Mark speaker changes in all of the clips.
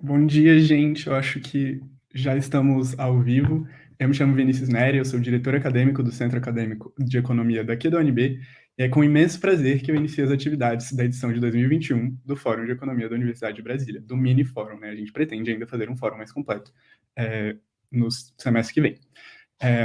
Speaker 1: Bom dia, gente. Eu acho que já estamos ao vivo. Eu me chamo Vinícius Neri, eu sou diretor acadêmico do Centro Acadêmico de Economia daqui da UNB, e é com imenso prazer que eu inicio as atividades da edição de 2021 do Fórum de Economia da Universidade de Brasília, do mini fórum, né? A gente pretende ainda fazer um fórum mais completo no semestre que vem.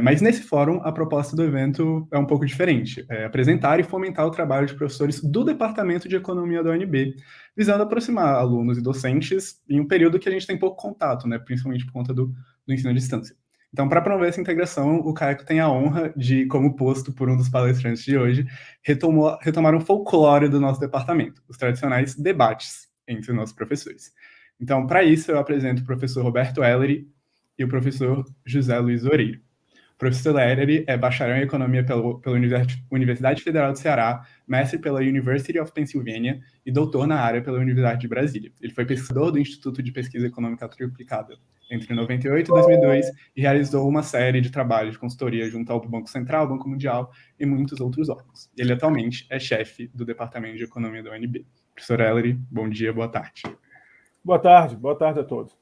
Speaker 1: Mas nesse fórum, a proposta do evento é um pouco diferente. É apresentar e fomentar o trabalho de professores do Departamento de Economia da UNB, visando aproximar alunos e docentes em um período que a gente tem pouco contato, né, principalmente por conta do ensino à distância. Então, para promover essa integração, o CAECO tem a honra de, como posto por um dos palestrantes de hoje, retomar um folclore do nosso departamento, os tradicionais debates entre os nossos professores. Então, para isso, eu apresento o professor Roberto Ellery e o professor José Luiz Oreiro. O professor Ellery é bacharel em Economia pela Universidade Federal do Ceará, mestre pela University of Pennsylvania e doutor na área pela Universidade de Brasília. Ele foi pesquisador do Instituto de Pesquisa Econômica Aplicada entre 98 e 2002 e realizou uma série de trabalhos de consultoria junto ao Banco Central, Banco Mundial e muitos outros órgãos. Ele atualmente é chefe do Departamento de Economia da UNB. Professor Ellery, bom dia, boa tarde.
Speaker 2: Boa tarde a todos.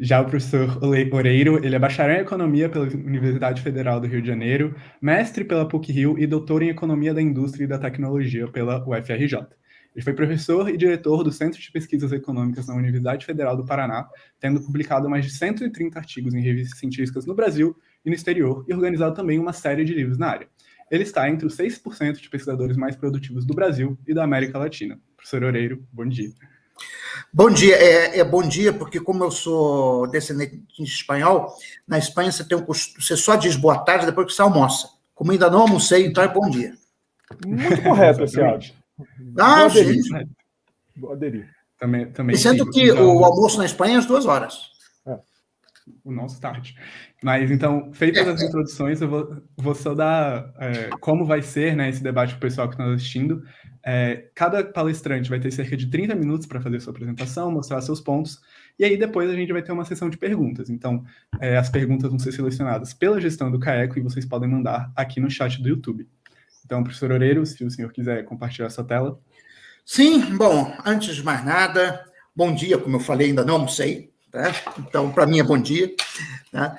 Speaker 1: Já o professor Oreiro, ele é bacharel em Economia pela Universidade Federal do Rio de Janeiro, mestre pela PUC-Rio e doutor em Economia da Indústria e da Tecnologia pela UFRJ. Ele foi professor e diretor do Centro de Pesquisas Econômicas na Universidade Federal do Paraná, tendo publicado mais de 130 artigos em revistas científicas no Brasil e no exterior, e organizado também uma série de livros na área. Ele está entre os 6% de pesquisadores mais produtivos do Brasil e da América Latina. Professor Oreiro, bom dia.
Speaker 3: Bom dia, bom dia, porque como eu sou descendente de espanhol, na Espanha você só diz boa tarde depois que você almoça. Como ainda não almocei, então é bom dia.
Speaker 2: Muito correto esse áudio.
Speaker 3: Sim.
Speaker 2: Vou aderir.
Speaker 1: Também
Speaker 3: e sendo que então, o almoço na Espanha é às 2 horas.
Speaker 1: O nosso tarde. Mas, então, feitas as introduções, eu vou só dar como vai ser, né, esse debate para o pessoal que está assistindo. Cada palestrante vai ter cerca de 30 minutos para fazer sua apresentação, mostrar seus pontos, e aí depois a gente vai ter uma sessão de perguntas. Então, as perguntas vão ser selecionadas pela gestão do CAECO e vocês podem mandar aqui no chat do YouTube. Então, professor Oreiro, se o senhor quiser compartilhar sua tela.
Speaker 3: Sim, bom, antes de mais nada, bom dia, como eu falei, ainda não almocei. Tá? Então, para mim é bom dia. Tá?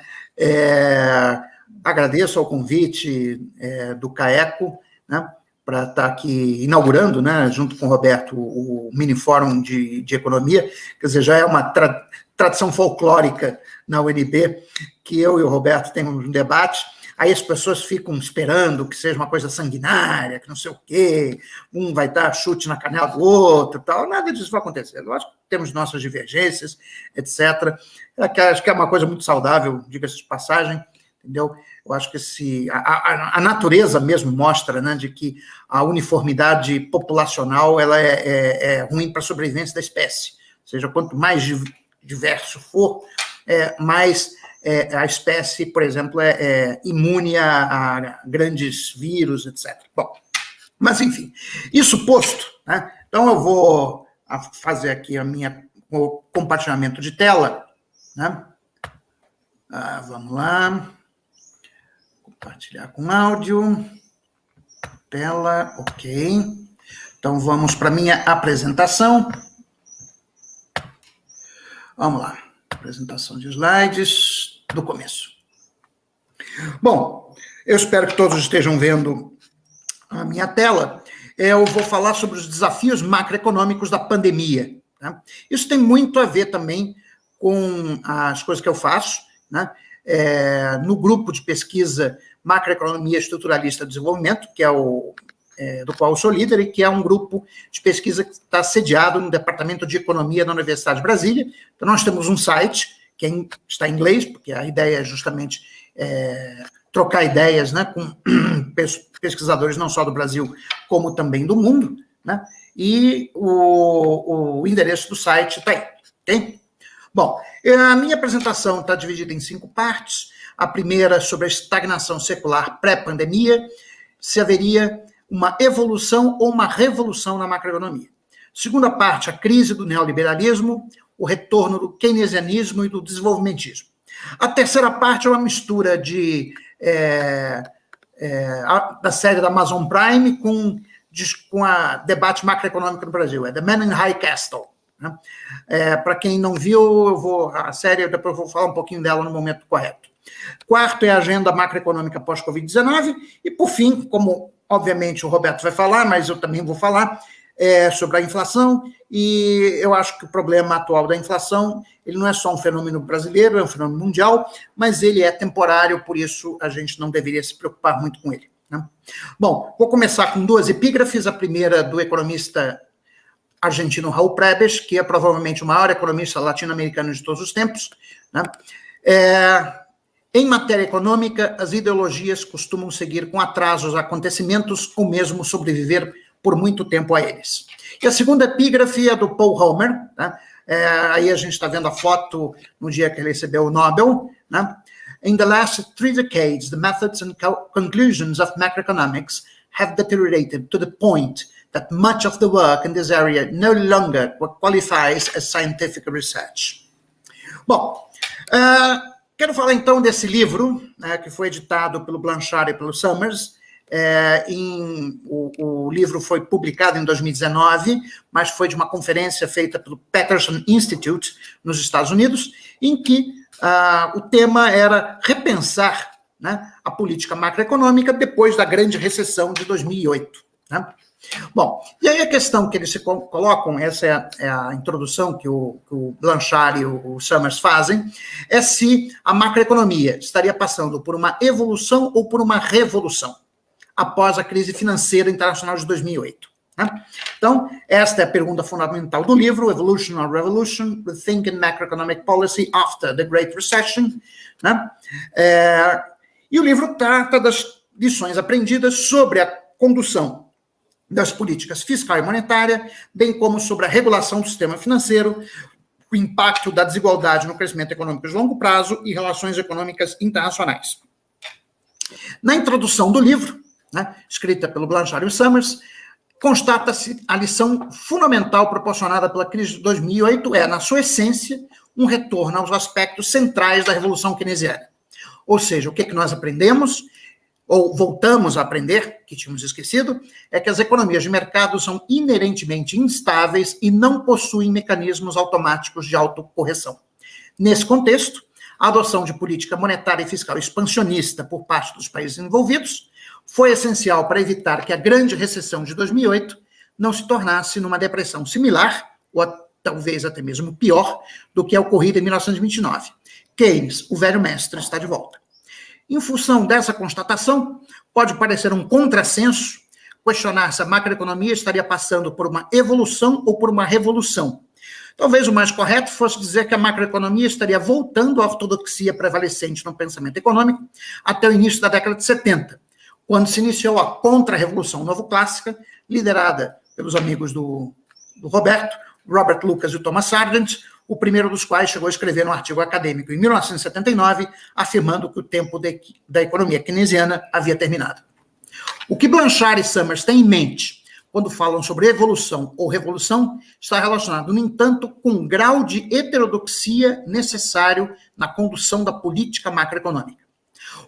Speaker 3: Agradeço ao convite do CAECO, né, para estar aqui inaugurando, né, junto com o Roberto, o mini fórum de economia. Quer dizer, já é uma tradição folclórica na UNB que eu e o Roberto temos um debate. Aí as pessoas ficam esperando que seja uma coisa sanguinária, que não sei o quê, um vai dar chute na canela do outro, tal. Nada disso vai acontecer. Lógico que temos nossas divergências, etc. Acho que é uma coisa muito saudável, diga-se de passagem, entendeu? Eu acho que a natureza mesmo mostra, né, de que a uniformidade populacional ela é ruim para a sobrevivência da espécie. Ou seja, quanto mais diverso for, mais... a espécie, por exemplo, é imune a grandes vírus, etc. Bom, mas, enfim, isso posto, né? Então eu vou fazer aqui o compartilhamento de tela, né? Vamos lá. Compartilhar com áudio. Tela, ok. Então vamos para a minha apresentação. Vamos lá. Apresentação de slides do começo. Bom, eu espero que todos estejam vendo a minha tela. Eu vou falar sobre os desafios macroeconômicos da pandemia. Tá? Isso tem muito a ver também com as coisas que eu faço, né? No grupo de pesquisa Macroeconomia Estruturalista do Desenvolvimento, que é do qual eu sou líder, e que é um grupo de pesquisa que está sediado no Departamento de Economia da Universidade de Brasília. Então, nós temos um site que está em inglês, porque a ideia é justamente trocar ideias, né, com pesquisadores não só do Brasil, como também do mundo, né? E o endereço do site está aí, ok? Bom, a minha apresentação está dividida em 5 partes. A primeira sobre a estagnação secular pré-pandemia, se haveria uma evolução ou uma revolução na macroeconomia. Segunda parte, a crise do neoliberalismo, o retorno do keynesianismo e do desenvolvimentismo. A terceira parte é uma mistura da série da Amazon Prime com a debate macroeconômico no Brasil. É The Man in High Castle. né? Para quem não viu, a série, depois eu vou falar um pouquinho dela no momento correto. Quarto é a agenda macroeconômica pós-Covid-19, e por fim, como obviamente o Roberto vai falar, mas eu também vou falar, sobre a inflação, e eu acho que o problema atual da inflação, ele não é só um fenômeno brasileiro, é um fenômeno mundial, mas ele é temporário, por isso a gente não deveria se preocupar muito com ele, né? Bom, vou começar com 2 epígrafes, a primeira do economista argentino Raul Prebisch, que é provavelmente o maior economista latino-americano de todos os tempos, né? Em matéria econômica, as ideologias costumam seguir com atraso os acontecimentos ou mesmo sobreviver por muito tempo a eles. E a segunda epígrafe é do Paul Romer, né? Aí a gente está vendo a foto no dia que ele recebeu o Nobel, né? In the last 3 decades, the methods and conclusions of macroeconomics have deteriorated to the point that much of the work in this area no longer qualifies as scientific research. Bom, quero falar então desse livro, né, que foi editado pelo Blanchard e pelo Summers. O livro foi publicado em 2019, mas foi de uma conferência feita pelo Peterson Institute nos Estados Unidos, em que o tema era repensar, né, a política macroeconômica depois da grande recessão de 2008. Né? Bom, e aí a questão que eles se colocam, essa é a introdução que o Blanchard e o Summers fazem, é se a macroeconomia estaria passando por uma evolução ou por uma revolução após a crise financeira internacional de 2008. Né? Então, esta é a pergunta fundamental do livro, Evolution or Revolution, Rethinking Macroeconomic Policy After the Great Recession. Né? E o livro trata das lições aprendidas sobre a condução das políticas fiscal e monetária, bem como sobre a regulação do sistema financeiro, o impacto da desigualdade no crescimento econômico de longo prazo e relações econômicas internacionais. Na introdução do livro, né, escrita pelo Blanchard e Summers, constata-se a lição fundamental proporcionada pela crise de 2008 na sua essência, um retorno aos aspectos centrais da Revolução Keynesiana. Ou seja, o que nós aprendemos, ou voltamos a aprender, que tínhamos esquecido, é que as economias de mercado são inerentemente instáveis e não possuem mecanismos automáticos de autocorreção. Nesse contexto, a adoção de política monetária e fiscal expansionista por parte dos países envolvidos foi essencial para evitar que a grande recessão de 2008 não se tornasse numa depressão similar, ou talvez até mesmo pior, do que a ocorrida em 1929. Keynes, o velho mestre, está de volta. Em função dessa constatação, pode parecer um contrassenso questionar se a macroeconomia estaria passando por uma evolução ou por uma revolução. Talvez o mais correto fosse dizer que a macroeconomia estaria voltando à ortodoxia prevalecente no pensamento econômico até o início da década de 70, quando se iniciou a contra-revolução novo-clássica, liderada pelos amigos do Roberto, Robert Lucas e Thomas Sargent, o primeiro dos quais chegou a escrever um artigo acadêmico em 1979, afirmando que o tempo da economia keynesiana havia terminado. O que Blanchard e Summers têm em mente quando falam sobre evolução ou revolução está relacionado, no entanto, com o grau de heterodoxia necessário na condução da política macroeconômica.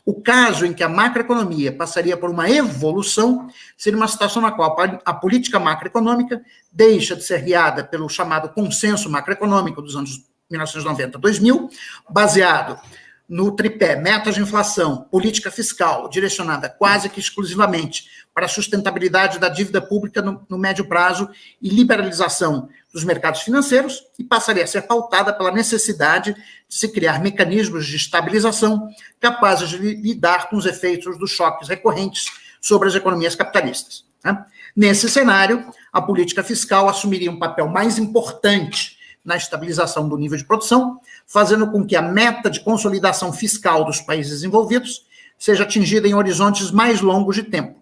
Speaker 3: O caso em que a macroeconomia passaria por uma evolução seria uma situação na qual a política macroeconômica deixa de ser guiada pelo chamado consenso macroeconômico dos anos 1990 a 2000, baseado no tripé metas de inflação, política fiscal, direcionada quase que exclusivamente para a sustentabilidade da dívida pública no médio prazo e liberalização dos mercados financeiros, e passaria a ser pautada pela necessidade de se criar mecanismos de estabilização capazes de lidar com os efeitos dos choques recorrentes sobre as economias capitalistas. Né? Nesse cenário, a política fiscal assumiria um papel mais importante na estabilização do nível de produção, fazendo com que a meta de consolidação fiscal dos países envolvidos seja atingida em horizontes mais longos de tempo.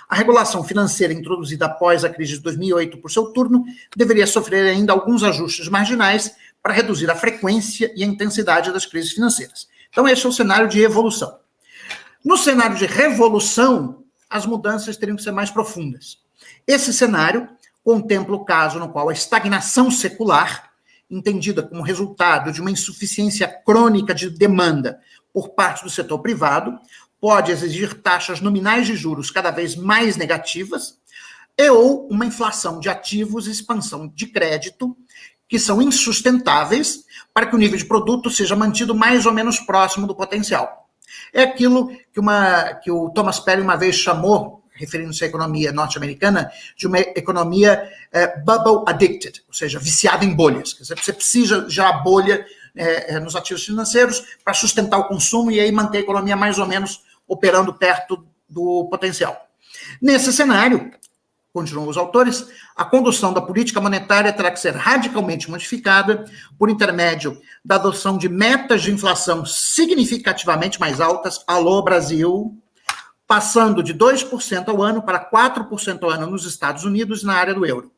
Speaker 3: A regulação financeira introduzida após a crise de 2008, por seu turno, deveria sofrer ainda alguns ajustes marginais para reduzir a frequência e a intensidade das crises financeiras. Então, esse é o cenário de evolução. No cenário de revolução, as mudanças teriam que ser mais profundas. Esse cenário contempla o caso no qual a estagnação secular, entendida como resultado de uma insuficiência crônica de demanda por parte do setor privado, pode exigir taxas nominais de juros cada vez mais negativas ou uma inflação de ativos e expansão de crédito que são insustentáveis para que o nível de produto seja mantido mais ou menos próximo do potencial. É aquilo que o Thomas Perry uma vez chamou, referindo-se à economia norte-americana, de uma economia bubble addicted, ou seja, viciada em bolhas. Quer dizer, você precisa gerar bolha nos ativos financeiros para sustentar o consumo e aí manter a economia mais ou menos operando perto do potencial. Nesse cenário, continuam os autores, a condução da política monetária terá que ser radicalmente modificada por intermédio da adoção de metas de inflação significativamente mais altas, alô Brasil, passando de 2% ao ano para 4% ao ano nos Estados Unidos e na área do euro.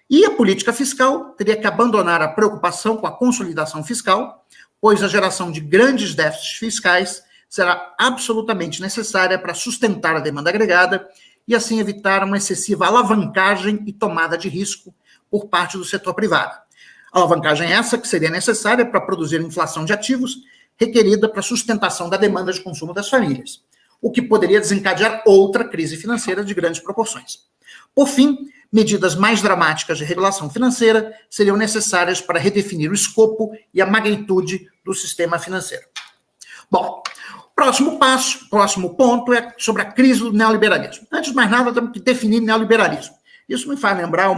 Speaker 3: E a política fiscal teria que abandonar a preocupação com a consolidação fiscal, pois a geração de grandes déficits fiscais será absolutamente necessária para sustentar a demanda agregada e assim evitar uma excessiva alavancagem e tomada de risco por parte do setor privado. Alavancagem essa que seria necessária para produzir inflação de ativos requerida para a sustentação da demanda de consumo das famílias, o que poderia desencadear outra crise financeira de grandes proporções. Por fim, medidas mais dramáticas de regulação financeira seriam necessárias para redefinir o escopo e a magnitude do sistema financeiro. Bom, próximo ponto é sobre a crise do neoliberalismo. Antes de mais nada, temos que definir neoliberalismo. Isso me faz lembrar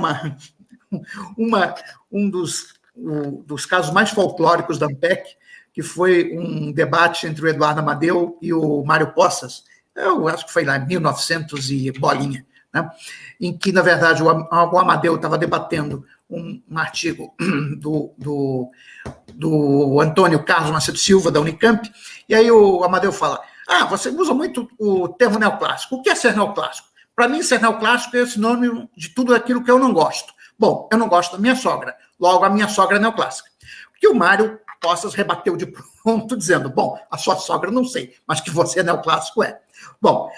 Speaker 3: um dos casos mais folclóricos da ANPEC, que foi um debate entre o Eduardo Amadeu e o Mário Poças, eu acho que foi lá em 1900 e bolinha, né? Em que, na verdade, o Amadeu estava debatendo um artigo do Antônio Carlos Macedo Silva, da Unicamp, e aí o Amadeu fala, você usa muito o termo neoclássico. O que é ser neoclássico? Para mim, ser neoclássico é sinônimo de tudo aquilo que eu não gosto. Bom, eu não gosto da minha sogra, logo a minha sogra é neoclássica. Porque o Mário Poças rebateu de pronto, dizendo, bom, a sua sogra não sei, mas que você é neoclássico é. Bom,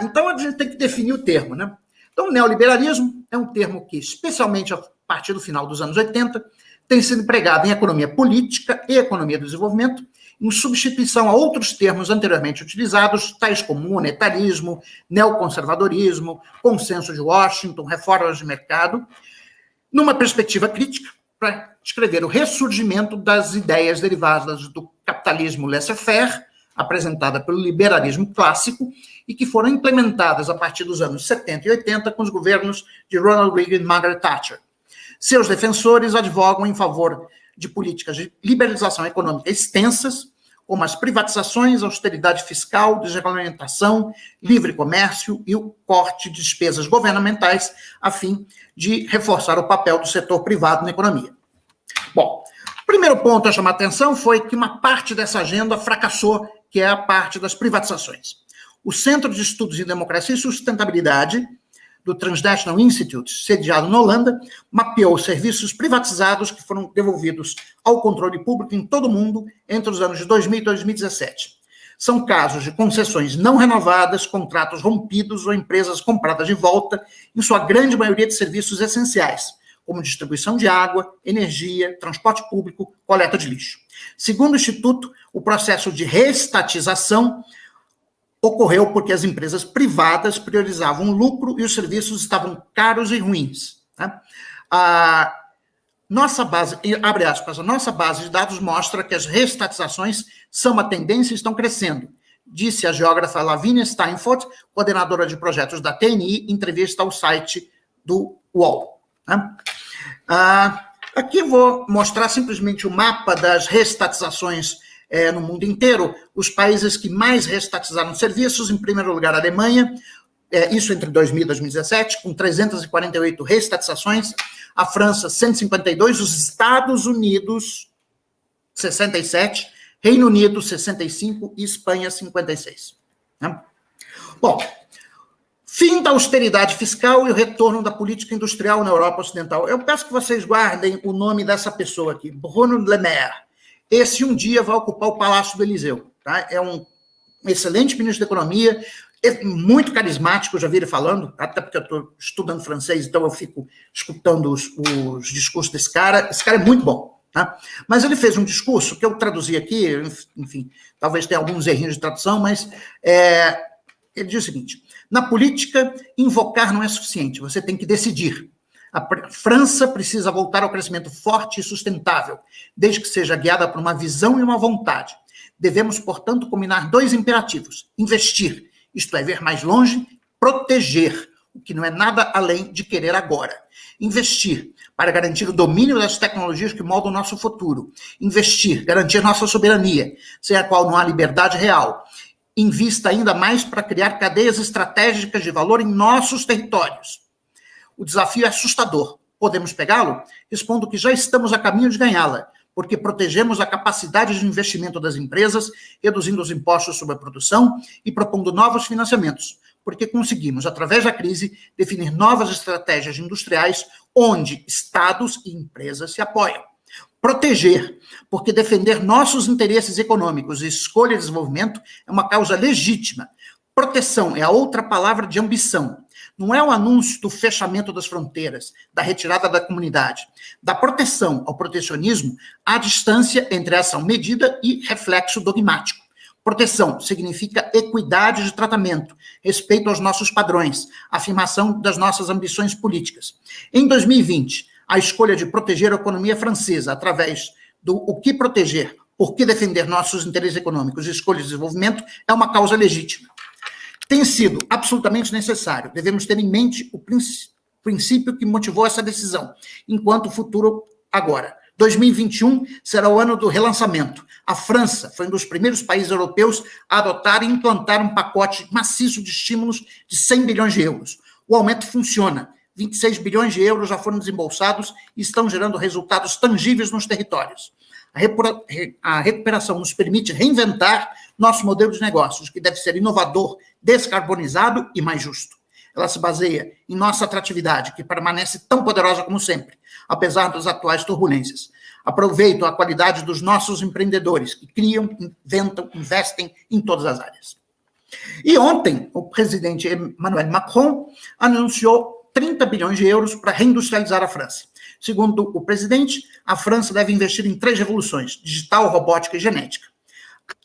Speaker 3: então a gente tem que definir o termo, né? Então, o neoliberalismo é um termo que, especialmente a partir do final dos anos 80, tem sido empregado em economia política e economia do desenvolvimento, em substituição a outros termos anteriormente utilizados, tais como monetarismo, neoconservadorismo, consenso de Washington, reformas de mercado, numa perspectiva crítica, para descrever o ressurgimento das ideias derivadas do capitalismo laissez-faire, apresentada pelo liberalismo clássico, e que foram implementadas a partir dos anos 70 e 80 com os governos de Ronald Reagan e Margaret Thatcher. Seus defensores advogam em favor de políticas de liberalização econômica extensas, como as privatizações, austeridade fiscal, desregulamentação, livre comércio e o corte de despesas governamentais, a fim de reforçar o papel do setor privado na economia. Bom, o primeiro ponto a chamar a atenção foi que uma parte dessa agenda fracassou, que é a parte das privatizações. O Centro de Estudos em Democracia e Sustentabilidade, do Transnational Institute, sediado na Holanda, mapeou serviços privatizados que foram devolvidos ao controle público em todo o mundo entre os anos de 2000 e 2017. São casos de concessões não renovadas, contratos rompidos ou empresas compradas de volta, em sua grande maioria de serviços essenciais, como distribuição de água, energia, transporte público, coleta de lixo. Segundo o Instituto, o processo de reestatização ocorreu porque as empresas privadas priorizavam o lucro e os serviços estavam caros e ruins. Tá? A nossa base, abre aspas, a nossa base de dados mostra que as reestatizações são uma tendência e estão crescendo, disse a geógrafa Lavínia Steinfort, coordenadora de projetos da TNI, em entrevista ao site do UOL. Tá? Aqui vou mostrar simplesmente o mapa das reestatizações no mundo inteiro, os países que mais reestatizaram serviços, em primeiro lugar a Alemanha, isso entre 2000 e 2017, com 348 reestatizações, a França 152, os Estados Unidos 67, Reino Unido 65 e Espanha 56. Né? Bom, fim da austeridade fiscal e o retorno da política industrial na Europa Ocidental. Eu peço que vocês guardem o nome dessa pessoa aqui, Bruno Le Maire. Esse um dia vai ocupar o Palácio do Eliseu. Tá? É um excelente ministro da Economia, é muito carismático, eu já vi ele falando, até porque eu estou estudando francês, então eu fico escutando os discursos desse cara. Esse cara é muito bom. Tá? Mas ele fez um discurso que eu traduzi aqui, enfim, talvez tenha alguns errinhos de tradução, mas ele diz o seguinte: na política, invocar não é suficiente, você tem que decidir. A França precisa voltar ao crescimento forte e sustentável, desde que seja guiada por uma visão e uma vontade. Devemos, portanto, combinar dois imperativos: investir, isto é, ver mais longe, proteger, o que não é nada além de querer agora. Investir, para garantir o domínio das tecnologias que moldam o nosso futuro. Investir, garantir nossa soberania, sem a qual não há liberdade real. Invista ainda mais para criar cadeias estratégicas de valor em nossos territórios. O desafio é assustador. Podemos pegá-lo? Respondo que já estamos a caminho de ganhá-la, porque protegemos a capacidade de investimento das empresas, reduzindo os impostos sobre a produção e propondo novos financiamentos, porque conseguimos, através da crise, definir novas estratégias industriais onde estados e empresas se apoiam. Proteger, porque defender nossos interesses econômicos e escolha de desenvolvimento é uma causa legítima. Proteção é a outra palavra de ambição. Não é o anúncio do fechamento das fronteiras, da retirada da comunidade. Da proteção ao protecionismo, há distância entre ação medida e reflexo dogmático. Proteção significa equidade de tratamento, respeito aos nossos padrões, afirmação das nossas ambições políticas. Em 2020, a escolha de proteger a economia francesa através do o que proteger, por que defender nossos interesses econômicos e escolha de desenvolvimento é uma causa legítima. Tem sido absolutamente necessário. Devemos ter em mente o princípio que motivou essa decisão, enquanto o futuro agora. 2021 será o ano do relançamento. A França foi um dos primeiros países europeus a adotar e implantar um pacote maciço de estímulos de 100 bilhões de euros. O aumento funciona. 26 bilhões de euros já foram desembolsados e estão gerando resultados tangíveis nos territórios. A recuperação nos permite reinventar nosso modelo de negócios, que deve ser inovador, descarbonizado e mais justo. Ela se baseia em nossa atratividade, que permanece tão poderosa como sempre, apesar das atuais turbulências. Aproveito a qualidade dos nossos empreendedores, que criam, inventam, investem em todas as áreas. E ontem, o presidente Emmanuel Macron anunciou 30 bilhões de euros para reindustrializar a França. Segundo o presidente, a França deve investir em 3 revoluções: digital, robótica e genética.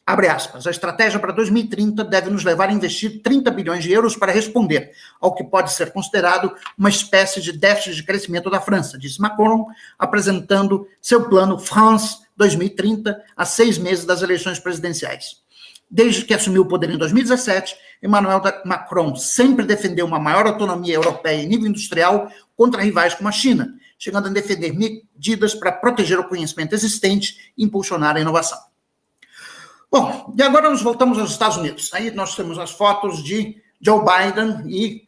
Speaker 3: Abre aspas, a estratégia para 2030 deve nos levar a investir 30 bilhões de euros para responder ao que pode ser considerado uma espécie de déficit de crescimento da França, disse Macron, apresentando seu plano France 2030 a 6 meses das eleições presidenciais. Desde que assumiu o poder em 2017, Emmanuel Macron sempre defendeu uma maior autonomia europeia em nível industrial contra rivais como a China, chegando a defender medidas para proteger o conhecimento existente e impulsionar a inovação. Bom, e agora nós voltamos aos Estados Unidos. Aí nós temos as fotos de Joe Biden e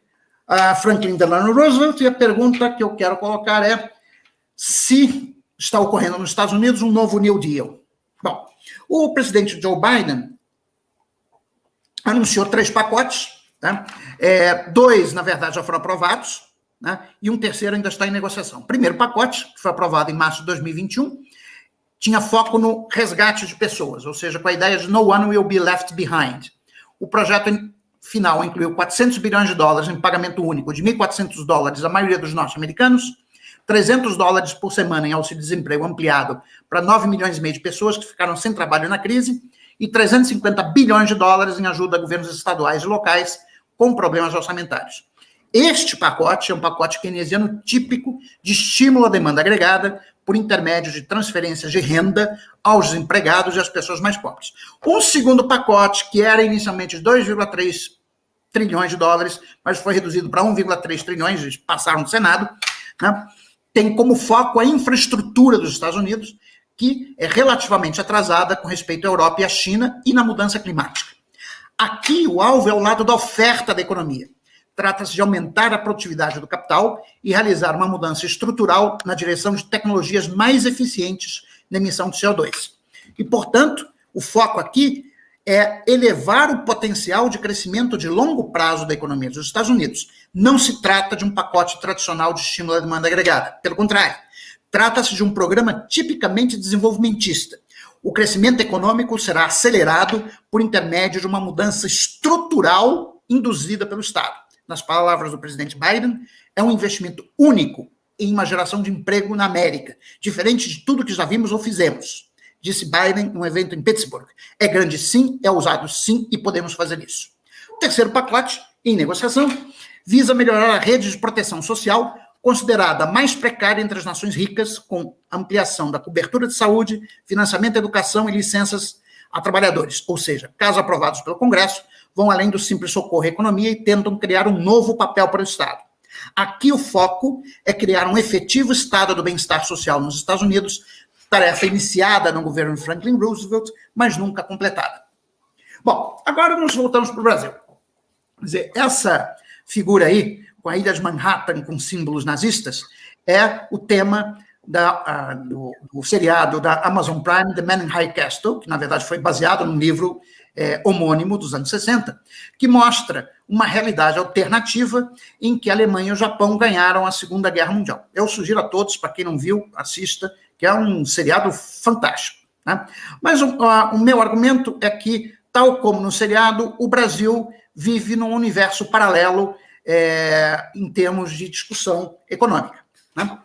Speaker 3: Franklin Delano Roosevelt, e a pergunta que eu quero colocar é se está ocorrendo nos Estados Unidos um novo New Deal. Bom, o presidente Joe Biden anunciou 3 pacotes, tá? 2, na verdade, já foram aprovados, né? E um terceiro ainda está em negociação. O primeiro pacote, que foi aprovado em março de 2021, tinha foco no resgate de pessoas, ou seja, com a ideia de no one will be left behind. O projeto final incluiu 400 bilhões de dólares em pagamento único de $1.400 à maioria dos norte-americanos, $300 por semana em auxílio-desemprego ampliado para 9 milhões e meio de pessoas que ficaram sem trabalho na crise e 350 bilhões de dólares em ajuda a governos estaduais e locais com problemas orçamentários. Este pacote é um pacote keynesiano típico de estímulo à demanda agregada por intermédio de transferências de renda aos desempregados e às pessoas mais pobres. O segundo pacote, que era inicialmente de 2,3 trilhões de dólares, mas foi reduzido para 1,3 trilhões, eles passaram no Senado, né, tem como foco a infraestrutura dos Estados Unidos, que é relativamente atrasada com respeito à Europa e à China e na mudança climática. Aqui o alvo é o lado da oferta da economia. Trata-se de aumentar a produtividade do capital e realizar uma mudança estrutural na direção de tecnologias mais eficientes na emissão de CO2. E, portanto, o foco aqui é elevar o potencial de crescimento de longo prazo da economia dos Estados Unidos. Não se trata de um pacote tradicional de estímulo à demanda agregada. Pelo contrário, trata-se de um programa tipicamente desenvolvimentista. O crescimento econômico será acelerado por intermédio de uma mudança estrutural induzida pelo Estado. Nas palavras do presidente Biden, é um investimento único em uma geração de emprego na América, diferente de tudo que já vimos ou fizemos, disse Biden num evento em Pittsburgh. É grande sim, é ousado sim, e podemos fazer isso. O terceiro pacote, em negociação, visa melhorar a rede de proteção social considerada a mais precária entre as nações ricas, com ampliação da cobertura de saúde, financiamento da educação e licenças a trabalhadores, ou seja, casos aprovados pelo Congresso, vão além do simples socorro à economia e tentam criar um novo papel para o Estado. Aqui o foco é criar um efetivo Estado do bem-estar social nos Estados Unidos, tarefa iniciada no governo Franklin Roosevelt, mas nunca completada. Bom, agora nos voltamos para o Brasil. Quer dizer, essa figura aí, com a ilha de Manhattan com símbolos nazistas, é o tema do seriado da Amazon Prime, The Man in High Castle, que na verdade foi baseado num livro homônimo dos anos 60, que mostra uma realidade alternativa em que a Alemanha e o Japão ganharam a Segunda Guerra Mundial. Eu sugiro a todos, para quem não viu, assista, que é um seriado fantástico, né? Mas o meu argumento é que, tal como no seriado, o Brasil vive num universo paralelo em termos de discussão econômica, né?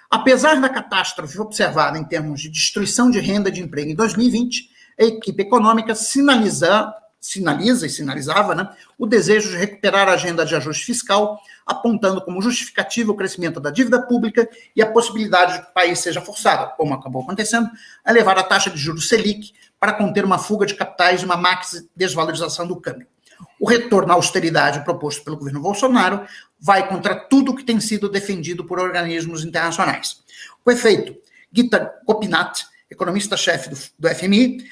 Speaker 3: Apesar da catástrofe observada em termos de destruição de renda e de emprego em 2020, a equipe econômica sinalizava, né, o desejo de recuperar a agenda de ajuste fiscal, apontando como justificativa o crescimento da dívida pública e a possibilidade de que o país seja forçado, como acabou acontecendo, a levar a taxa de juros Selic para conter uma fuga de capitais e uma maxi desvalorização do câmbio. O retorno à austeridade proposto pelo governo Bolsonaro vai contra tudo que tem sido defendido por organismos internacionais. Com efeito, Gita Gopinath, economista-chefe do FMI,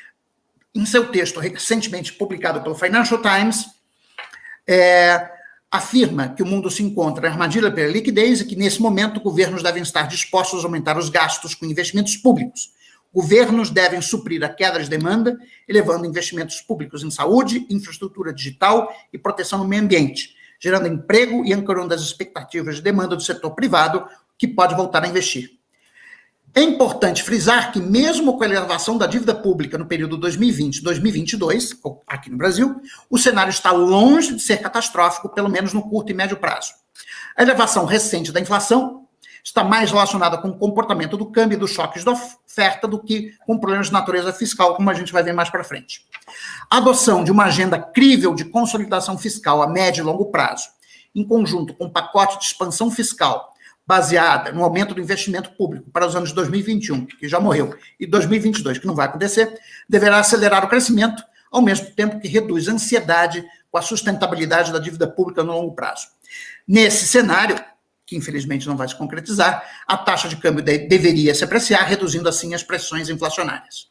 Speaker 3: em seu texto recentemente publicado pelo Financial Times, afirma que o mundo se encontra em armadilha pela liquidez e que, nesse momento, governos devem estar dispostos a aumentar os gastos com investimentos públicos. Governos devem suprir a queda de demanda, elevando investimentos públicos em saúde, infraestrutura digital e proteção do meio ambiente, gerando emprego e ancorando as expectativas de demanda do setor privado, que pode voltar a investir. É importante frisar que, mesmo com a elevação da dívida pública no período 2020-2022, aqui no Brasil, o cenário está longe de ser catastrófico, pelo menos no curto e médio prazo. A elevação recente da inflação está mais relacionada com o comportamento do câmbio e dos choques de oferta do que com problemas de natureza fiscal, como a gente vai ver mais para frente. A adoção de uma agenda crível de consolidação fiscal a médio e longo prazo, em conjunto com um pacote de expansão fiscal baseada no aumento do investimento público para os anos 2021, que já morreu, e 2022, que não vai acontecer, deverá acelerar o crescimento, ao mesmo tempo que reduz a ansiedade com a sustentabilidade da dívida pública no longo prazo. Nesse cenário, que infelizmente não vai se concretizar, a taxa de câmbio deveria se apreciar, reduzindo assim as pressões inflacionárias.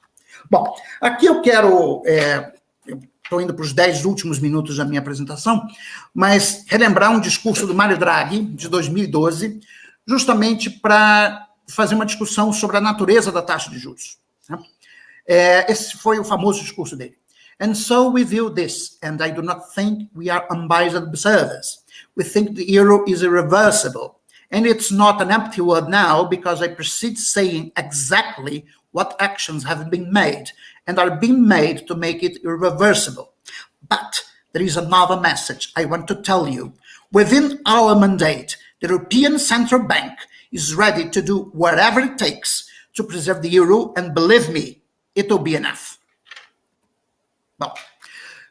Speaker 3: Bom, aqui eu quero... Estou indo para os 10 últimos minutos da minha apresentação, mas relembrar um discurso do Mário Draghi, de 2012, justamente para fazer uma discussão sobre a natureza da taxa de juros. Esse foi o famoso discurso dele. And so we view this, and I do not think we are unbiased observers. We think the euro is irreversible. And it's not an empty word now, because I proceed saying exactly what actions have been made and are being made to make it irreversible. But there is another message I want to tell you. Within our mandate, the European Central Bank is ready to do whatever it takes to preserve the euro, and believe me, it will be enough. Bom,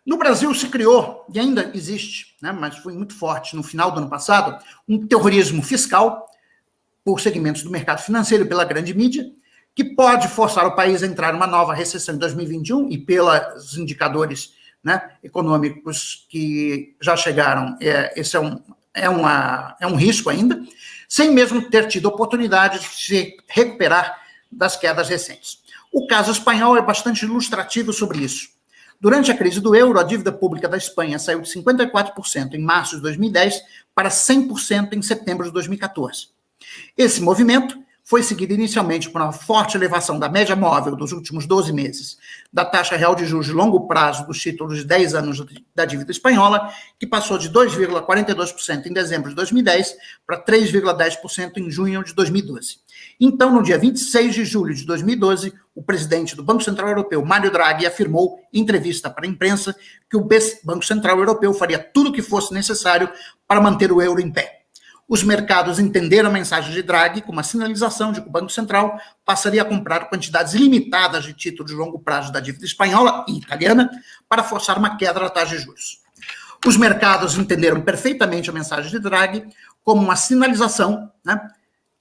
Speaker 3: no Brasil se criou, e ainda existe, né, mas foi muito forte no final do ano passado, um terrorismo fiscal por segmentos do mercado financeiro e pela grande mídia, que pode forçar o país a entrar numa nova recessão em 2021, e pelos indicadores, né, econômicos que já chegaram, esse é um risco ainda, sem mesmo ter tido oportunidade de se recuperar das quedas recentes. O caso espanhol é bastante ilustrativo sobre isso. Durante a crise do euro, a dívida pública da Espanha saiu de 54% em março de 2010 para 100% em setembro de 2014. Esse movimento foi seguido inicialmente por uma forte elevação da média móvel dos últimos 12 meses da taxa real de juros de longo prazo dos títulos de 10 anos da dívida espanhola, que passou de 2,42% em dezembro de 2010 para 3,10% em junho de 2012. Então, no dia 26 de julho de 2012, o presidente do Banco Central Europeu, Mário Draghi, afirmou em entrevista para a imprensa que o Banco Central Europeu faria tudo o que fosse necessário para manter o euro em pé. Os mercados entenderam a mensagem de Draghi como uma sinalização de que o Banco Central passaria a comprar quantidades ilimitadas de títulos de longo prazo da dívida espanhola e italiana para forçar uma queda da taxa de juros. Os mercados entenderam perfeitamente a mensagem de Draghi como uma sinalização, né,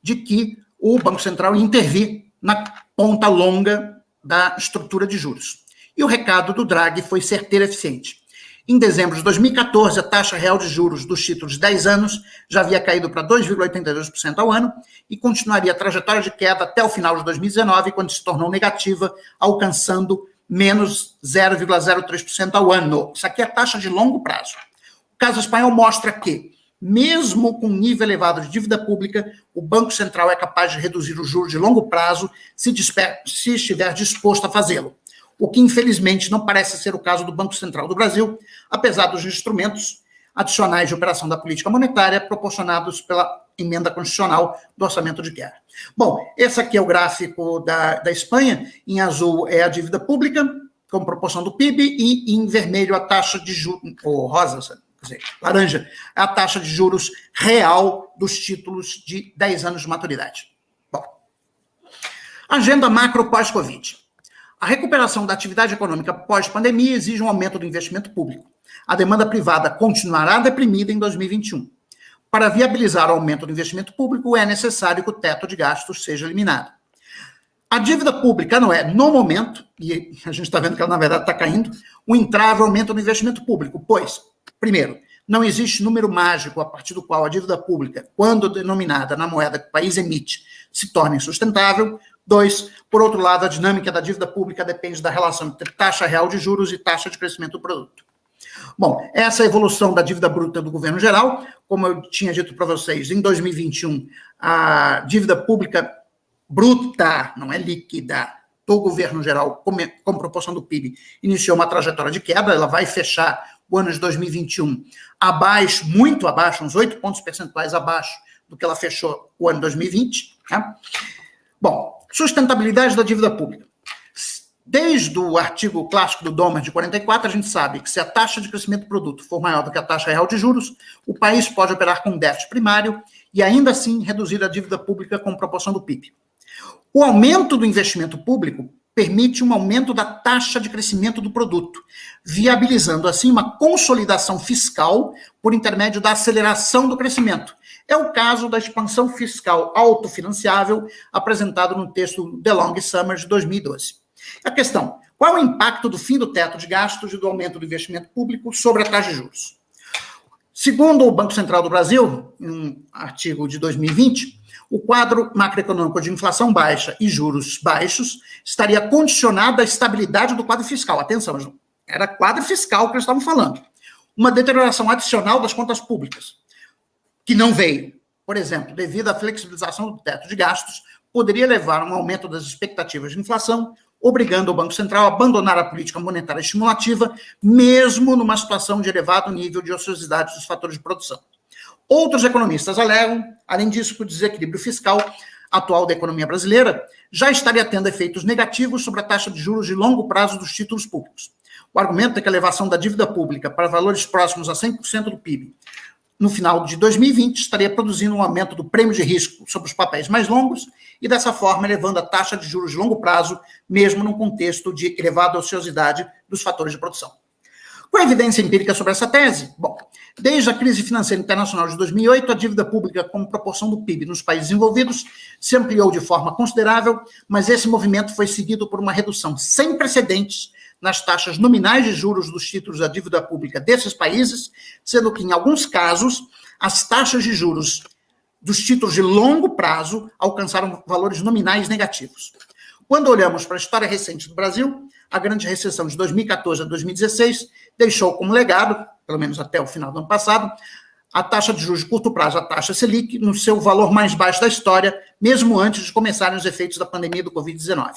Speaker 3: de que o Banco Central ia intervir na ponta longa da estrutura de juros. E o recado do Draghi foi certeiro e eficiente. Em dezembro de 2014, a taxa real de juros dos títulos de 10 anos já havia caído para 2,82% ao ano e continuaria a trajetória de queda até o final de 2019, quando se tornou negativa, alcançando menos 0,03% ao ano. Isso aqui é a taxa de longo prazo. O caso espanhol mostra que, mesmo com nível elevado de dívida pública, o Banco Central é capaz de reduzir os juros de longo prazo se estiver disposto a fazê-lo. O que, infelizmente, não parece ser o caso do Banco Central do Brasil, apesar dos instrumentos adicionais de operação da política monetária proporcionados pela emenda constitucional do orçamento de guerra. Bom, esse aqui é o gráfico da Espanha. Em azul é a dívida pública, como proporção do PIB, e em vermelho a taxa de juros, ou rosa, quer dizer, laranja, a taxa de juros real dos títulos de 10 anos de maturidade. Bom, agenda macro pós-Covid. A recuperação da atividade econômica pós-pandemia exige um aumento do investimento público. A demanda privada continuará deprimida em 2021. Para viabilizar o aumento do investimento público, é necessário que o teto de gastos seja eliminado. A dívida pública não é, no momento, e a gente está vendo que ela, na verdade, está caindo, um entrave ao aumento do investimento público, pois, primeiro, não existe número mágico a partir do qual a dívida pública, quando denominada na moeda que o país emite, se torne insustentável. 2, por outro lado, a dinâmica da dívida pública depende da relação entre taxa real de juros e taxa de crescimento do produto. Bom, essa é a evolução da dívida bruta do governo geral. Como eu tinha dito para vocês, em 2021, a dívida pública bruta, não é líquida, do governo geral, como proporção do PIB, iniciou uma trajetória de queda. Ela vai fechar o ano de 2021 abaixo, muito abaixo, uns 8 pontos percentuais abaixo do que ela fechou o ano de 2020. Tá? Bom, sustentabilidade da dívida pública. Desde o artigo clássico do Domer de 44, a gente sabe que se a taxa de crescimento do produto for maior do que a taxa real de juros, o país pode operar com déficit primário e ainda assim reduzir a dívida pública com proporção do PIB. O aumento do investimento público permite um aumento da taxa de crescimento do produto, viabilizando assim uma consolidação fiscal por intermédio da aceleração do crescimento. É o caso da expansão fiscal autofinanciável apresentado no texto DeLong Summer de 2012. A questão, qual é o impacto do fim do teto de gastos e do aumento do investimento público sobre a taxa de juros? Segundo o Banco Central do Brasil, em um artigo de 2020, o quadro macroeconômico de inflação baixa e juros baixos estaria condicionado à estabilidade do quadro fiscal. Atenção, era quadro fiscal que eles estavam falando. Uma deterioração adicional das contas públicas, que não veio, por exemplo, devido à flexibilização do teto de gastos, poderia levar a um aumento das expectativas de inflação, obrigando o Banco Central a abandonar a política monetária estimulativa, mesmo numa situação de elevado nível de ociosidade dos fatores de produção. Outros economistas alegam, além disso, que o desequilíbrio fiscal atual da economia brasileira já estaria tendo efeitos negativos sobre a taxa de juros de longo prazo dos títulos públicos. O argumento é que a elevação da dívida pública para valores próximos a 100% do PIB no final de 2020, estaria produzindo um aumento do prêmio de risco sobre os papéis mais longos e, dessa forma, elevando a taxa de juros de longo prazo, mesmo num contexto de elevada ociosidade dos fatores de produção. Qual a evidência empírica sobre essa tese? Bom, desde a crise financeira internacional de 2008, a dívida pública como proporção do PIB nos países envolvidos se ampliou de forma considerável, mas esse movimento foi seguido por uma redução sem precedentes nas taxas nominais de juros dos títulos da dívida pública desses países, sendo que, em alguns casos, as taxas de juros dos títulos de longo prazo alcançaram valores nominais negativos. Quando olhamos para a história recente do Brasil, a grande recessão de 2014 a 2016 deixou como legado, pelo menos até o final do ano passado, a taxa de juros de curto prazo, a taxa Selic, no seu valor mais baixo da história, mesmo antes de começarem os efeitos da pandemia do Covid-19.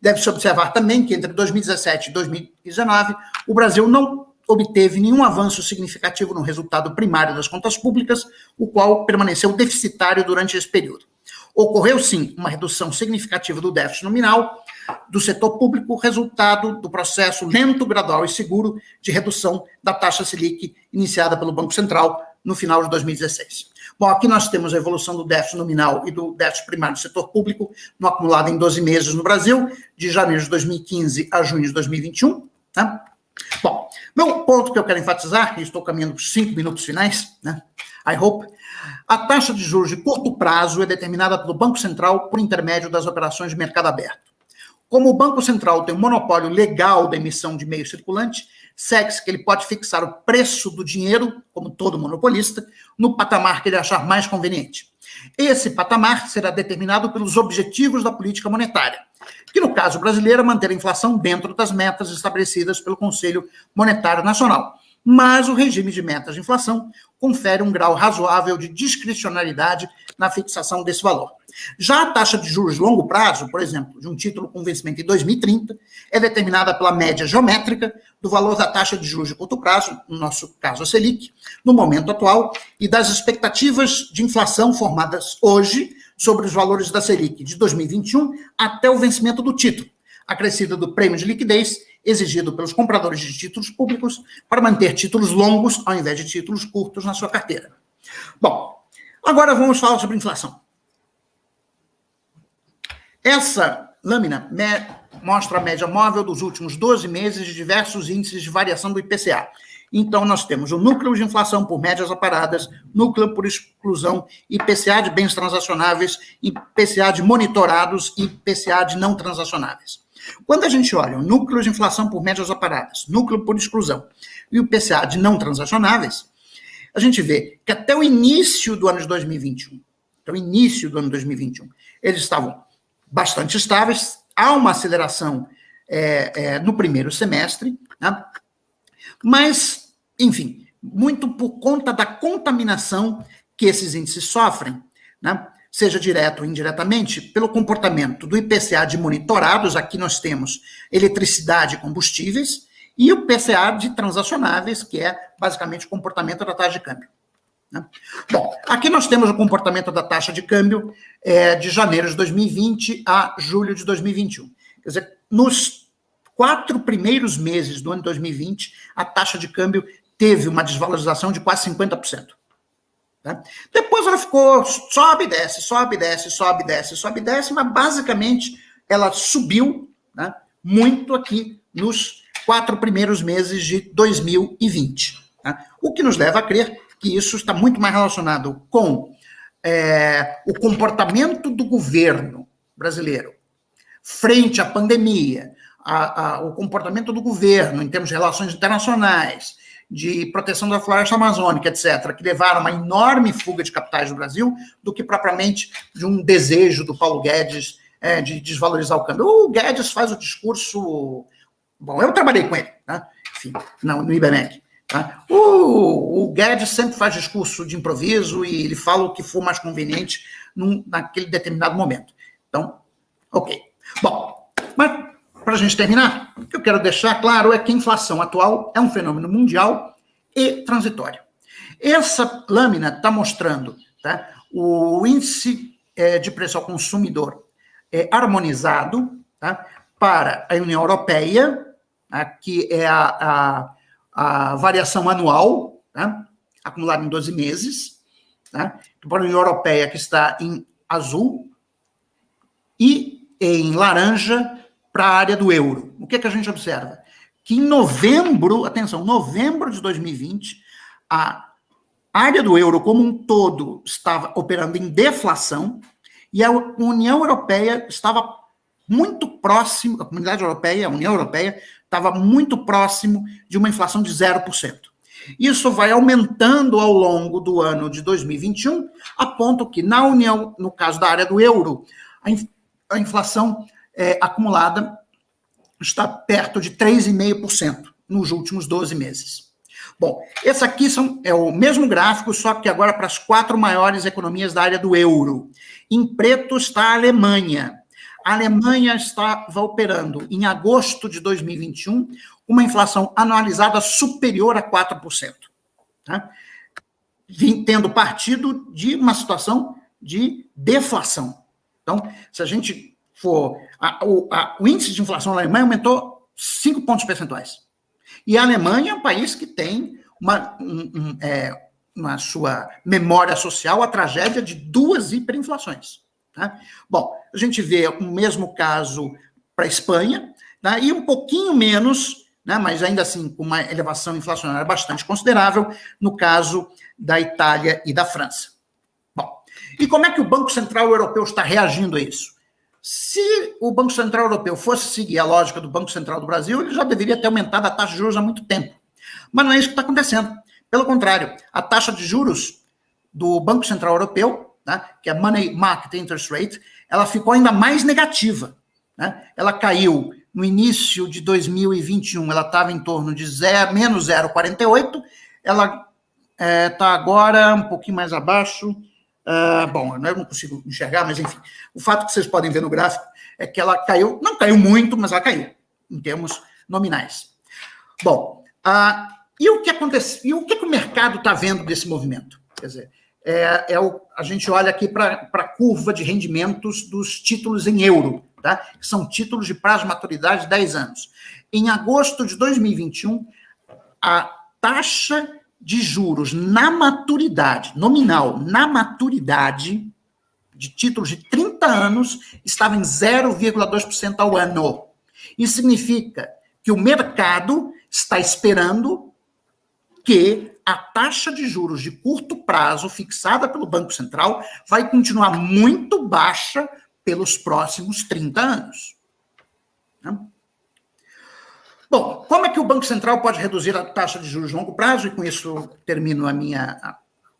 Speaker 3: Deve-se observar também que entre 2017 e 2019, o Brasil não obteve nenhum avanço significativo no resultado primário das contas públicas, o qual permaneceu deficitário durante esse período. Ocorreu, sim, uma redução significativa do déficit nominal do setor público, resultado do processo lento, gradual e seguro de redução da taxa Selic iniciada pelo Banco Central no final de 2016. Bom, aqui nós temos a evolução do déficit nominal e do déficit primário do setor público, no acumulado em 12 meses no Brasil, de janeiro de 2015 a junho de 2021. Tá? Bom, meu ponto que eu quero enfatizar, e estou caminhando para os 5 minutos finais, né? I hope, A taxa de juros de curto prazo é determinada pelo Banco Central por intermédio das operações de mercado aberto. Como o Banco Central tem um monopólio legal da emissão de meio circulante, segue-se que ele pode fixar o preço do dinheiro, como todo monopolista, no patamar que ele achar mais conveniente. Esse patamar será determinado pelos objetivos da política monetária, que no caso brasileiro é manter a inflação dentro das metas estabelecidas pelo Conselho Monetário Nacional. Mas o regime de metas de inflação confere um grau razoável de discricionariedade na fixação desse valor. Já a taxa de juros de longo prazo, por exemplo, de um título com vencimento em 2030, é determinada pela média geométrica do valor da taxa de juros de curto prazo, no nosso caso a Selic, no momento atual, e das expectativas de inflação formadas hoje sobre os valores da Selic de 2021 até o vencimento do título, acrescida do prêmio de liquidez exigido pelos compradores de títulos públicos para manter títulos longos ao invés de títulos curtos na sua carteira. Bom, agora vamos falar sobre inflação. Essa lâmina mostra a média móvel dos últimos 12 meses de diversos índices de variação do IPCA. Então, nós temos o núcleo de inflação por médias aparadas, núcleo por exclusão, IPCA de bens transacionáveis, IPCA de monitorados e IPCA de não transacionáveis. Quando a gente olha o núcleo de inflação por médias aparadas, núcleo por exclusão e o IPCA de não transacionáveis, a gente vê que até o início do ano de 2021, eles estavam bastante estáveis, há uma aceleração no primeiro semestre, né? Mas, enfim, muito por conta da contaminação que esses índices sofrem, né? Seja direto ou indiretamente, pelo comportamento do IPCA de monitorados, aqui nós temos eletricidade e combustíveis, e o IPCA de transacionáveis, que é basicamente o comportamento da taxa de câmbio. Né? Bom, aqui nós temos o comportamento da taxa de câmbio de janeiro de 2020 a julho de 2021. Quer dizer, nos 4 primeiros meses do ano de 2020, a taxa de câmbio teve uma desvalorização de quase 50%. Né? Depois ela ficou, sobe, desce, mas basicamente ela subiu, né, muito aqui nos 4 primeiros meses de 2020. Né? O que nos leva a crer que isso está muito mais relacionado com o comportamento do governo brasileiro frente à pandemia, o comportamento do governo em termos de relações internacionais, de proteção da floresta amazônica, etc., que levaram a uma enorme fuga de capitais do Brasil, do que propriamente de um desejo do Paulo Guedes de desvalorizar o câmbio. O Guedes faz o discurso... Bom, eu trabalhei com ele, né? Enfim, no IBMEC. Tá? O Guedes sempre faz discurso de improviso e ele fala o que for mais conveniente naquele determinado momento. Então, ok. Bom, mas para a gente terminar, o que eu quero deixar claro é que a inflação atual é um fenômeno mundial e transitório. Essa lâmina está mostrando, tá, o índice de preço ao consumidor harmonizado, tá, para a União Europeia, tá, que é a variação anual, tá, acumulada em 12 meses, tá, para a União Europeia, que está em azul, e em laranja para a área do euro. O que a gente observa? Que em novembro, atenção, novembro de 2020, a área do euro como um todo estava operando em deflação e a União Europeia estava muito próximo, a Comunidade Europeia, a União Europeia, estava muito próximo de uma inflação de 0%. Isso vai aumentando ao longo do ano de 2021, a ponto que na União, no caso da área do euro, a inflação acumulada está perto de 3,5% nos últimos 12 meses. Bom, esse aqui é o mesmo gráfico, só que agora para as 4 maiores economias da área do euro. Em preto está a Alemanha. A Alemanha estava operando em agosto de 2021 uma inflação anualizada superior a 4%. Tá? Tendo partido de uma situação de deflação. Então, se a gente for... o índice de inflação na Alemanha aumentou 5 pontos percentuais. E a Alemanha é um país que tem na sua memória social a tragédia de 2 hiperinflações. Tá? Bom, a gente vê o mesmo caso para a Espanha, tá? E um pouquinho menos, né, mas ainda assim com uma elevação inflacionária bastante considerável, no caso da Itália e da França. E como é que o Banco Central Europeu está reagindo a isso? Se o Banco Central Europeu fosse seguir a lógica do Banco Central do Brasil, ele já deveria ter aumentado a taxa de juros há muito tempo. Mas não é isso que está acontecendo. Pelo contrário, a taxa de juros do Banco Central Europeu, né, que é Money Market Interest Rate, ela ficou ainda mais negativa. Né? Ela caiu no início de 2021, ela estava em torno de menos 0,48, ela está agora um pouquinho mais abaixo. Bom, eu não consigo enxergar, mas enfim, o fato que vocês podem ver no gráfico é que ela caiu, não caiu muito, mas ela caiu, em termos nominais. Bom, e o que acontece? E o que o mercado está vendo desse movimento? Quer dizer, a gente olha aqui para a curva de rendimentos dos títulos em euro, tá? Que são títulos de prazo de maturidade de 10 anos. Em agosto de 2021, a taxa de juros na maturidade, nominal, na maturidade de títulos de 30 anos, estava em 0,2% ao ano. Isso significa que o mercado está esperando que a taxa de juros de curto prazo fixada pelo Banco Central vai continuar muito baixa pelos próximos 30 anos. Bom, como é que o Banco Central pode reduzir a taxa de juros de longo prazo? E com isso termino a minha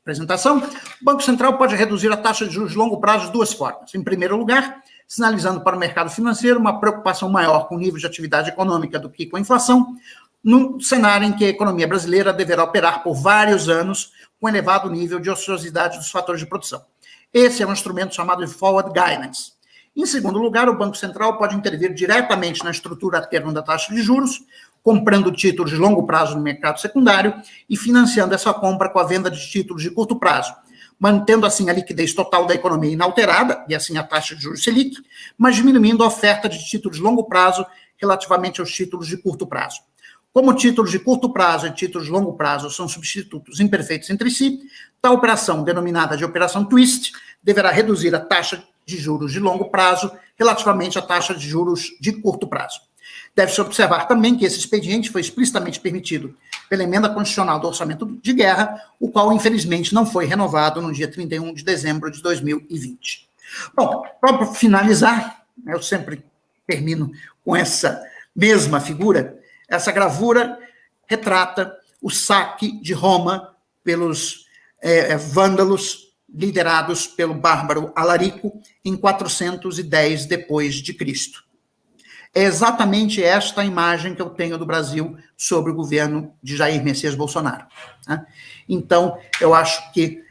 Speaker 3: apresentação. O Banco Central pode reduzir a taxa de juros de longo prazo de duas formas. Em primeiro lugar, sinalizando para o mercado financeiro uma preocupação maior com o nível de atividade econômica do que com a inflação, num cenário em que a economia brasileira deverá operar por vários anos com elevado nível de ociosidade dos fatores de produção. Esse é um instrumento chamado de Forward Guidance. Em segundo lugar, o Banco Central pode intervir diretamente na estrutura a termo da taxa de juros, comprando títulos de longo prazo no mercado secundário e financiando essa compra com a venda de títulos de curto prazo, mantendo assim a liquidez total da economia inalterada, e assim a taxa de juros Selic, mas diminuindo a oferta de títulos de longo prazo relativamente aos títulos de curto prazo. Como títulos de curto prazo e títulos de longo prazo são substitutos imperfeitos entre si, tal operação, denominada de operação twist, deverá reduzir a taxa de juros de longo prazo relativamente à taxa de juros de curto prazo. Deve-se observar também que esse expediente foi explicitamente permitido pela emenda constitucional do orçamento de guerra, o qual, infelizmente, não foi renovado no dia 31 de dezembro de 2020. Bom, para finalizar, eu sempre termino com essa mesma figura. Essa gravura retrata o saque de Roma pelos vândalos liderados pelo bárbaro Alarico em 410 depois de Cristo. É exatamente esta imagem que eu tenho do Brasil sobre o governo de Jair Messias Bolsonaro. Né? Então, eu acho que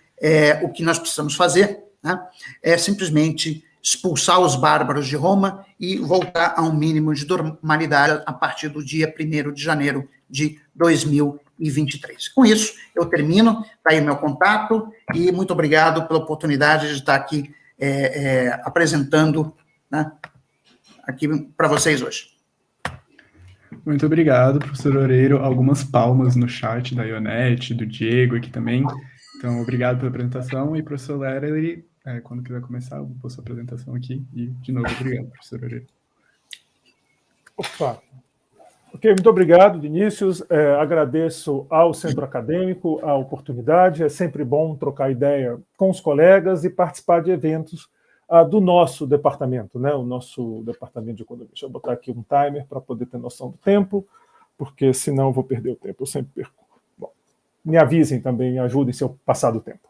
Speaker 3: o que nós precisamos fazer, né, é simplesmente expulsar os bárbaros de Roma e voltar a um mínimo de normalidade a partir do dia 1º de janeiro de 2023. Com isso, eu termino, está aí meu contato, e muito obrigado pela oportunidade de estar aqui apresentando, né, aqui para vocês hoje.
Speaker 1: Muito obrigado, professor Loureiro. Algumas palmas no chat da Ionete, do Diego aqui também. Então, obrigado pela apresentação. E, professor Loureiro, quando quiser começar, eu vou pôr sua apresentação aqui. E, de novo, obrigado, professor Loureiro.
Speaker 2: Opa! Ok, muito obrigado, Vinícius. Agradeço ao Centro Acadêmico a oportunidade. É sempre bom trocar ideia com os colegas e participar de eventos do nosso departamento, né? O nosso departamento de economia. Deixa eu botar aqui um timer para poder ter noção do tempo, porque senão eu vou perder o tempo, eu sempre perco. Bom, me avisem também, ajudem se eu passar do tempo.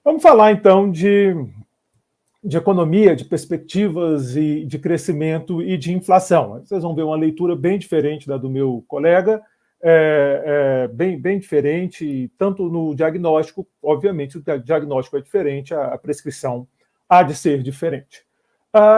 Speaker 2: Vamos falar, então, de economia, de perspectivas e de crescimento e de inflação. Vocês vão ver uma leitura bem diferente da do meu colega, bem diferente, tanto no diagnóstico, obviamente, o diagnóstico é diferente, a prescrição há de ser diferente.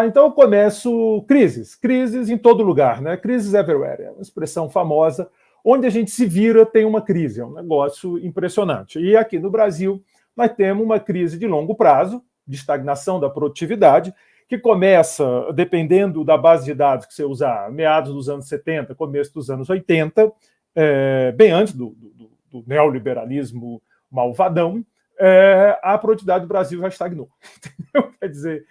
Speaker 2: Então, eu começo crises em todo lugar, né? Crises everywhere, é uma expressão famosa, onde a gente se vira tem uma crise, é um negócio impressionante. E aqui no Brasil, nós temos uma crise de longo prazo, de estagnação da produtividade, que começa, dependendo da base de dados que você usar, meados dos anos 70, começo dos anos 80, bem antes do neoliberalismo malvadão, a produtividade do Brasil já estagnou. Quer dizer,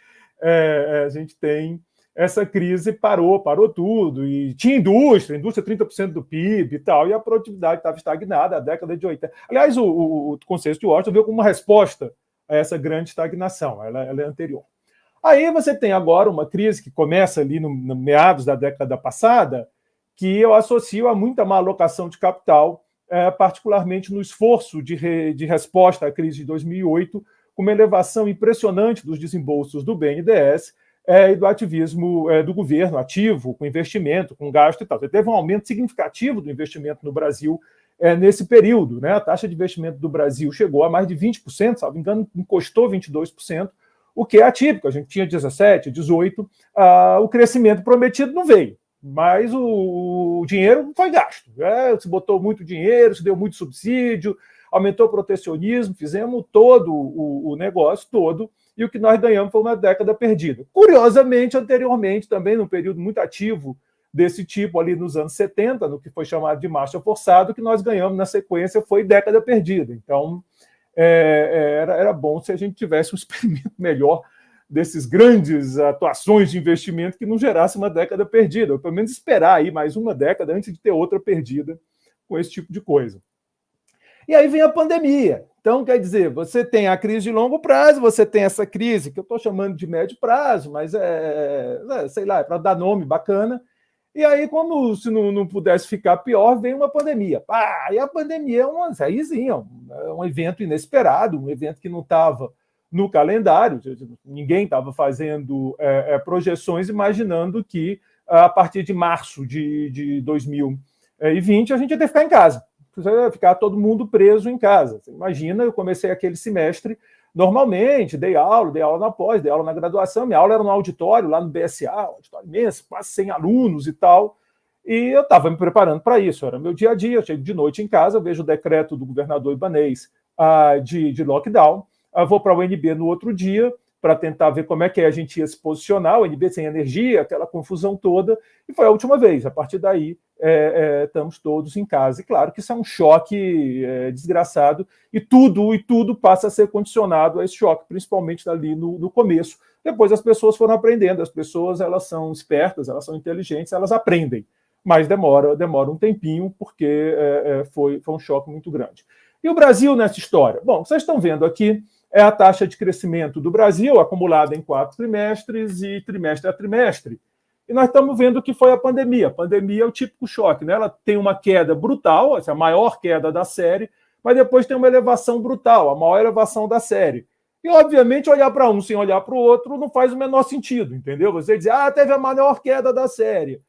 Speaker 2: a gente tem essa crise parou tudo, e tinha indústria 30% do PIB e tal, e a produtividade estava estagnada, a década de 80. Aliás, o consenso de Washington veio como uma resposta a essa grande estagnação, ela é anterior. Aí você tem agora uma crise que começa ali no meados da década passada, que eu associo a muita má alocação de capital, particularmente no esforço de resposta à crise de 2008, com uma elevação impressionante dos desembolsos do BNDES e do ativismo do governo ativo, com investimento, com gasto e tal. Você teve um aumento significativo do investimento no Brasil nesse período, né? A taxa de investimento do Brasil chegou a mais de 20%, se não me engano, encostou 22%, o que é atípico. A gente tinha 17%, 18%, o crescimento prometido não veio, mas o dinheiro foi gasto. Se botou muito dinheiro, se deu muito subsídio, aumentou o protecionismo, fizemos todo o negócio todo, e o que nós ganhamos foi uma década perdida. Curiosamente, anteriormente, também num período muito ativo desse tipo, ali nos anos 70, no que foi chamado de marcha forçada, o que nós ganhamos na sequência foi década perdida. Então, era bom se a gente tivesse um experimento melhor desses grandes atuações de investimento que não gerasse uma década perdida, ou pelo menos esperar aí mais uma década antes de ter outra perdida com esse tipo de coisa. E aí vem a pandemia. Então, quer dizer, você tem a crise de longo prazo, você tem essa crise que eu estou chamando de médio prazo, mas sei lá, é para dar nome bacana. E aí, como se não pudesse ficar pior, vem uma pandemia. E a pandemia é um evento inesperado, um evento que não estava no calendário, ninguém estava fazendo projeções imaginando que a partir de março de 2020 a gente ia ter que ficar em casa. Ia ficar todo mundo preso em casa. Você imagina, eu comecei aquele semestre normalmente, dei aula na pós, dei aula na graduação, minha aula era no auditório, lá no BSA, auditório imenso, quase 100 alunos e tal, e eu estava me preparando para isso, era meu dia a dia, eu chego de noite em casa, vejo o decreto do governador ibanês de lockdown, vou para a UNB no outro dia, para tentar ver como é que a gente ia se posicionar, o UNB sem energia, aquela confusão toda, e foi a última vez. A partir daí, estamos todos em casa. E claro que isso é um choque desgraçado, e tudo passa a ser condicionado a esse choque, principalmente ali no começo. Depois as pessoas foram aprendendo, as pessoas elas são espertas, elas são inteligentes, elas aprendem, mas demora um tempinho, porque foi um choque muito grande. E o Brasil nessa história? Bom, vocês estão vendo aqui, é a taxa de crescimento do Brasil, acumulada em 4 trimestres e trimestre a trimestre. E nós estamos vendo o que foi a pandemia. A pandemia é o típico choque, né? Ela tem uma queda brutal, essa é a maior queda da série, mas depois tem uma elevação brutal, a maior elevação da série. E, obviamente, olhar para um sem olhar para o outro não faz o menor sentido, entendeu? Você dizer, teve a maior queda da série.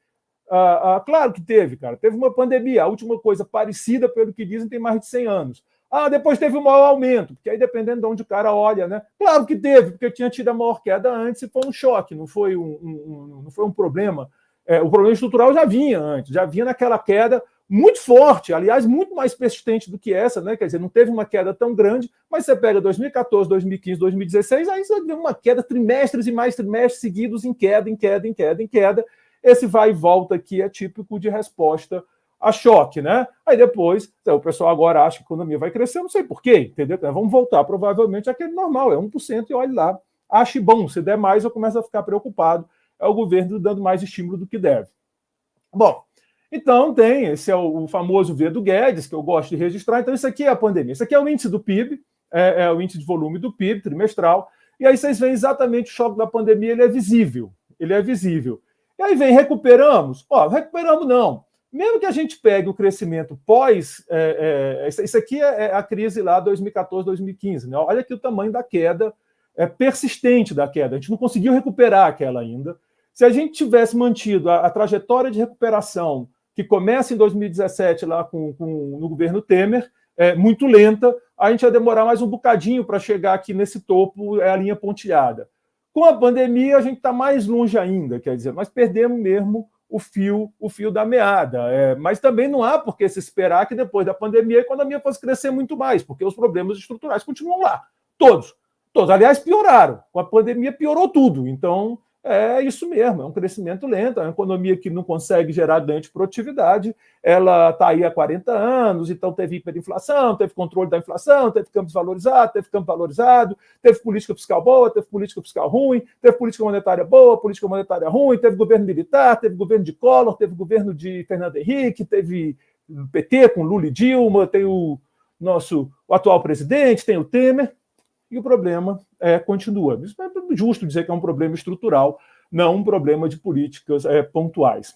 Speaker 2: Claro que teve, cara. Teve uma pandemia. A última coisa parecida, pelo que dizem, tem mais de 100 anos. Depois teve um maior aumento, porque aí dependendo de onde o cara olha, né? Claro que teve, porque tinha tido a maior queda antes e foi um choque, não foi um problema. O problema estrutural já vinha antes, já vinha naquela queda muito forte, aliás, muito mais persistente do que essa, né? Quer dizer, não teve uma queda tão grande, mas você pega 2014, 2015, 2016, aí você vê uma queda, trimestres e mais trimestres seguidos em queda. Esse vai e volta aqui é típico de resposta a choque, né? Aí depois, o pessoal agora acha que a economia vai crescer, não sei por quê, entendeu? Vamos voltar provavelmente àquele normal, 1% e olhe lá. Ache bom, se der mais eu começo a ficar preocupado, é o governo dando mais estímulo do que deve. Bom, então esse é o famoso V do Guedes, que eu gosto de registrar, então isso aqui é a pandemia, isso aqui é o índice do PIB, é o índice de volume do PIB trimestral, e aí vocês veem exatamente o choque da pandemia, ele é visível. E aí vem, recuperamos? Recuperamos não. Mesmo que a gente pegue o crescimento pós... isso aqui é a crise lá 2014, 2015. Né? Olha aqui o tamanho da queda, persistente da queda. A gente não conseguiu recuperar aquela ainda. Se a gente tivesse mantido a trajetória de recuperação que começa em 2017 lá no governo Temer, muito lenta, a gente ia demorar mais um bocadinho para chegar aqui nesse topo, a linha pontilhada. Com a pandemia, a gente está mais longe ainda, quer dizer, nós perdemos mesmo o fio da meada. Mas também não há por que se esperar que depois da pandemia a economia fosse crescer muito mais, porque os problemas estruturais continuam lá. Todos. Aliás, pioraram. Com a pandemia piorou tudo. Então, É isso mesmo, é um crescimento lento, é uma economia que não consegue gerar ganho de produtividade, ela está aí há 40 anos, então teve hiperinflação, teve controle da inflação, teve câmbio desvalorizado, teve câmbio valorizado, teve política fiscal boa, teve política fiscal ruim, teve política monetária boa, política monetária ruim, teve governo militar, teve governo de Collor, teve governo de Fernando Henrique, teve PT com Lula e Dilma, tem o atual presidente, tem o Temer, e o problema continua. Isso é justo dizer que é um problema estrutural, não um problema de políticas pontuais.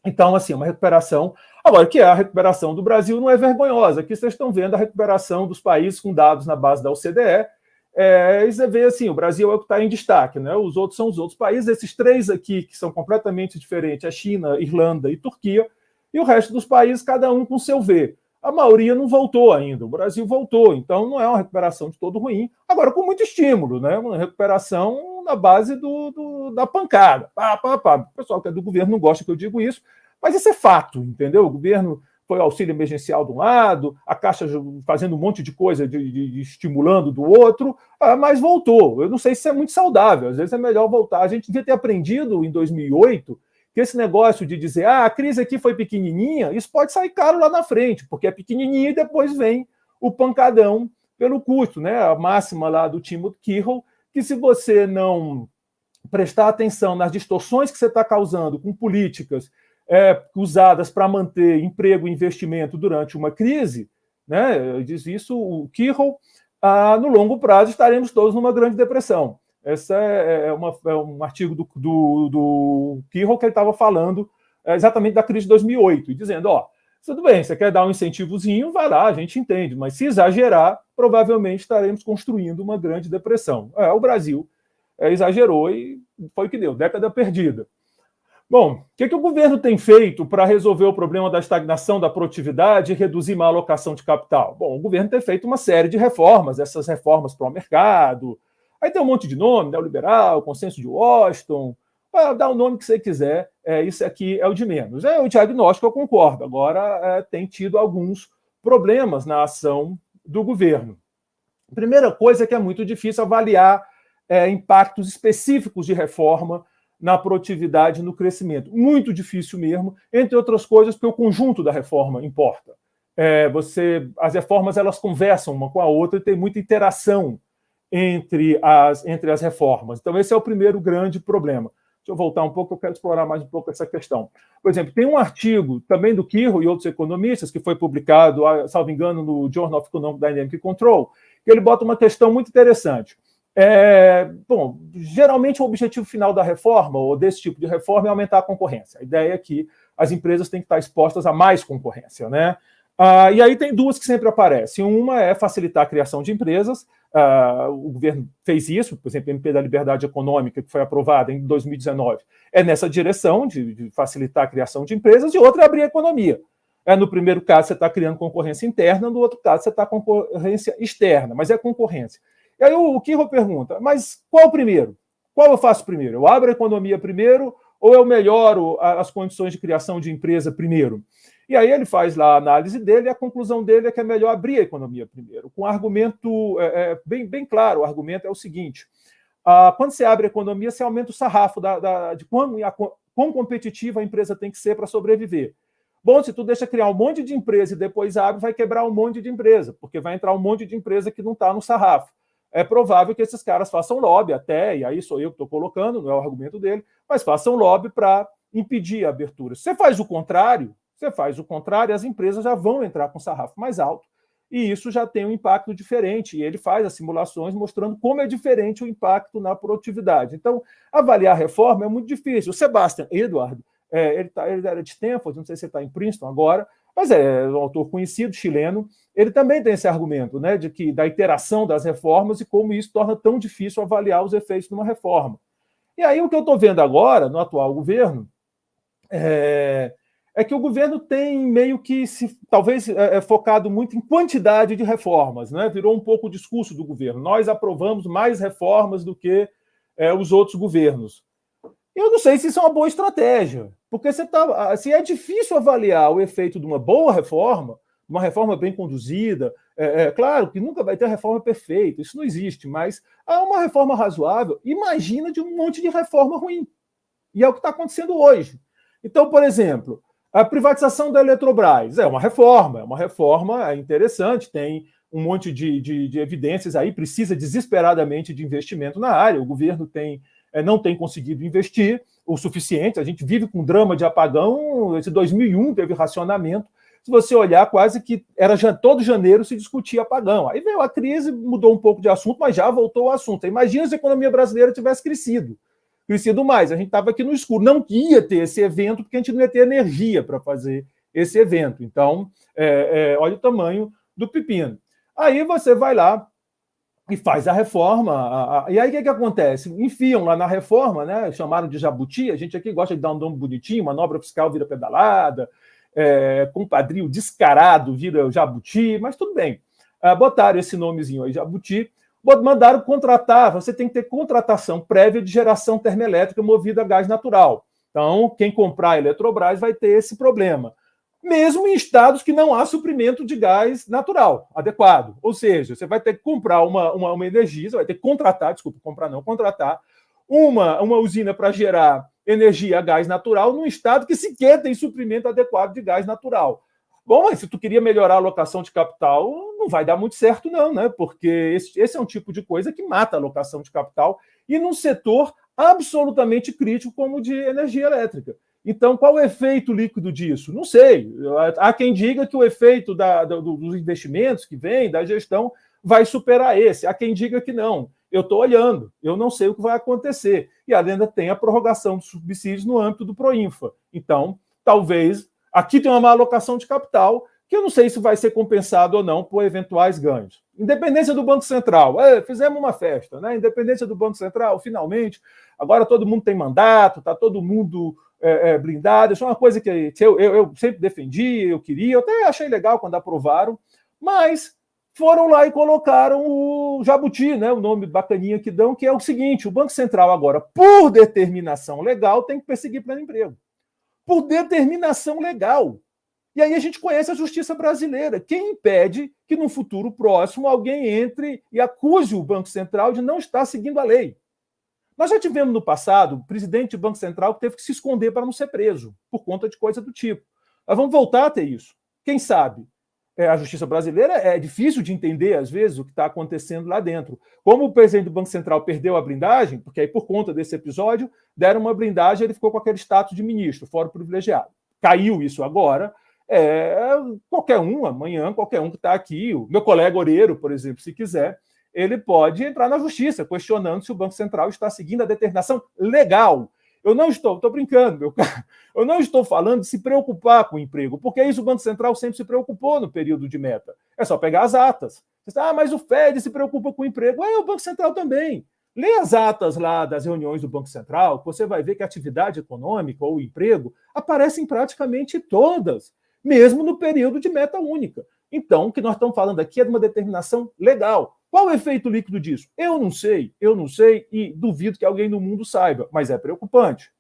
Speaker 2: Então, assim, uma recuperação. Agora, que a recuperação do Brasil não é vergonhosa. Aqui vocês estão vendo a recuperação dos países com dados na base da OCDE. E você vê assim, o Brasil é o que está em destaque, né? Os outros são os outros países. Esses três aqui, que são completamente diferentes, a China, Irlanda e Turquia, e o resto dos países, cada um com seu V. A maioria não voltou ainda, o Brasil voltou, então não é uma recuperação de todo ruim, agora com muito estímulo, né? Uma recuperação na base da pancada. O pessoal que é do governo não gosta que eu digo isso, mas isso é fato, entendeu? O governo foi o auxílio emergencial de um lado, a Caixa fazendo um monte de coisa, de estimulando do outro, mas voltou. Eu não sei se isso é muito saudável, às vezes é melhor voltar. A gente devia ter aprendido em 2008 que esse negócio de dizer, a crise aqui foi pequenininha, isso pode sair caro lá na frente, porque é pequenininha e depois vem o pancadão pelo custo, né? A máxima lá do Timothy Kirchhoff, que se você não prestar atenção nas distorções que você está causando com políticas usadas para manter emprego e investimento durante uma crise, né? Diz isso o Kirchhoff, no longo prazo estaremos todos numa grande depressão. Esse é um artigo do Kirchhoff que ele estava falando exatamente da crise de 2008, dizendo, tudo bem, você quer dar um incentivozinho, vai lá, a gente entende, mas se exagerar, provavelmente estaremos construindo uma grande depressão. O Brasil exagerou e foi o que deu, década perdida. Bom, o que o governo tem feito para resolver o problema da estagnação da produtividade e reduzir má alocação de capital? Bom, o governo tem feito uma série de reformas, essas reformas para o mercado. Aí tem um monte de nome, neoliberal, consenso de Washington, dá o nome que você quiser, isso aqui é o de menos. O diagnóstico eu concordo, agora tem tido alguns problemas na ação do governo. A primeira coisa é que é muito difícil avaliar impactos específicos de reforma na produtividade e no crescimento. Muito difícil mesmo, entre outras coisas, porque o conjunto da reforma importa. As reformas elas conversam uma com a outra e tem muita interação entre as reformas. Então, esse é o primeiro grande problema. Deixa eu voltar um pouco, eu quero explorar mais um pouco essa questão. Por exemplo, tem um artigo também do Kirchhoff e outros economistas que foi publicado, salvo engano, no Journal of Economic Dynamic Control, que ele bota uma questão muito interessante. Geralmente o objetivo final da reforma, ou desse tipo de reforma, é aumentar a concorrência. A ideia é que as empresas têm que estar expostas a mais concorrência, né? E aí tem duas que sempre aparecem. Uma é facilitar a criação de empresas. O governo fez isso, por exemplo, a MP da Liberdade Econômica, que foi aprovada em 2019, é nessa direção de facilitar a criação de empresas, e outra é abrir a economia. No primeiro caso, você está criando concorrência interna, no outro caso, você está com concorrência externa, mas é concorrência. E aí o Kirchhoff pergunta, mas qual primeiro? Qual eu faço primeiro? Eu abro a economia primeiro ou eu melhoro as condições de criação de empresa primeiro? E aí ele faz lá a análise dele e a conclusão dele é que é melhor abrir a economia primeiro, com um argumento bem claro. O argumento é o seguinte, quando você abre a economia, você aumenta o sarrafo de quão competitiva a empresa tem que ser para sobreviver. Bom, se tu deixa criar um monte de empresa e depois abre, vai quebrar um monte de empresa, porque vai entrar um monte de empresa que não está no sarrafo. É provável que esses caras façam lobby até, e aí sou eu que estou colocando, não é o argumento dele, mas façam lobby para impedir a abertura. Se você faz o contrário, as empresas já vão entrar com sarrafo mais alto, e isso já tem um impacto diferente, e ele faz as simulações mostrando como é diferente o impacto na produtividade. Então, avaliar a reforma é muito difícil. O Sebastian Eduard, ele era de Stanford, não sei se ele está em Princeton agora, mas é um autor conhecido, chileno, ele também tem esse argumento, né, da iteração das reformas e como isso torna tão difícil avaliar os efeitos de uma reforma. E aí o que eu estou vendo agora, no atual governo, é que o governo tem meio que, talvez, focado muito em quantidade de reformas, né? Virou um pouco o discurso do governo. Nós aprovamos mais reformas do que os outros governos. Eu não sei se isso é uma boa estratégia, porque se é difícil avaliar o efeito de uma boa reforma, uma reforma bem conduzida, Claro que nunca vai ter a reforma perfeita, isso não existe, mas há uma reforma razoável. Imagina de um monte de reforma ruim. E é o que está acontecendo hoje. Então, por exemplo, a privatização da Eletrobras é uma reforma interessante, tem um monte de evidências aí, precisa desesperadamente de investimento na área, o governo não tem conseguido investir o suficiente, a gente vive com um drama de apagão, esse 2001 teve racionamento, se você olhar, quase que era todo janeiro se discutia apagão. Aí veio a crise, mudou um pouco de assunto, mas já voltou ao assunto. Imagina se a economia brasileira tivesse crescido mais. A gente estava aqui no escuro. Não ia ter esse evento, porque a gente não ia ter energia para fazer esse evento. Então, olha o tamanho do pepino. Aí você vai lá e faz a reforma. E aí o que acontece? Enfiam lá na reforma, né? Chamaram de jabuti, a gente aqui gosta de dar um nome bonitinho, manobra fiscal vira pedalada, compadrio descarado vira jabuti, mas tudo bem. Botaram esse nomezinho aí, jabuti, mandaram contratar, você tem que ter contratação prévia de geração termoelétrica movida a gás natural. Então, quem comprar a Eletrobras vai ter esse problema. Mesmo em estados que não há suprimento de gás natural adequado. Ou seja, você vai ter que comprar uma energia, você vai ter que contratar uma usina para gerar energia a gás natural num estado que sequer tem suprimento adequado de gás natural. Bom, mas se tu queria melhorar a alocação de capital, não vai dar muito certo não, né? Porque esse é um tipo de coisa que mata a alocação de capital e num setor absolutamente crítico como o de energia elétrica. Então, qual o efeito líquido disso? Não sei. Há quem diga que o efeito dos investimentos que vem, da gestão, vai superar esse. Há quem diga que não. Eu estou olhando, eu não sei o que vai acontecer. E ainda tem a prorrogação dos subsídios no âmbito do Proinfa. Então, talvez, aqui tem uma má alocação de capital, que eu não sei se vai ser compensado ou não por eventuais ganhos. Independência do Banco Central. Fizemos uma festa, né? Independência do Banco Central, finalmente. Agora todo mundo tem mandato, está todo mundo blindado. Isso é uma coisa que eu sempre defendi, eu queria, eu até achei legal quando aprovaram, mas foram lá e colocaram o jabuti, né? O nome bacaninha que dão, que é o seguinte: o Banco Central agora, por determinação legal, tem que perseguir pleno emprego. Por determinação legal. E aí a gente conhece a justiça brasileira. Quem impede que, num futuro próximo, alguém entre e acuse o Banco Central de não estar seguindo a lei? Nós já tivemos no passado o presidente do Banco Central que teve que se esconder para não ser preso, por conta de coisa do tipo. Nós vamos voltar a ter isso. Quem sabe? A justiça brasileira é difícil de entender, às vezes, o que está acontecendo lá dentro. Como o presidente do Banco Central perdeu a blindagem, porque aí, por conta desse episódio, deram uma blindagem, ele ficou com aquele status de ministro, fora privilegiado. Caiu isso agora. Qualquer um, amanhã, qualquer um que está aqui, o meu colega Oreiro, por exemplo, se quiser, ele pode entrar na justiça, questionando se o Banco Central está seguindo a determinação legal. Eu não estou brincando, meu cara. Eu não estou falando de se preocupar com o emprego, porque isso o Banco Central sempre se preocupou no período de meta. É só pegar as atas. Mas o Fed se preocupa com o emprego. O Banco Central também. Lê as atas lá das reuniões do Banco Central, que você vai ver que a atividade econômica ou o emprego aparecem praticamente todas, mesmo no período de meta única. Então, o que nós estamos falando aqui é de uma determinação legal. Qual o efeito líquido disso? Eu não sei e duvido que alguém no mundo saiba, mas é preocupante.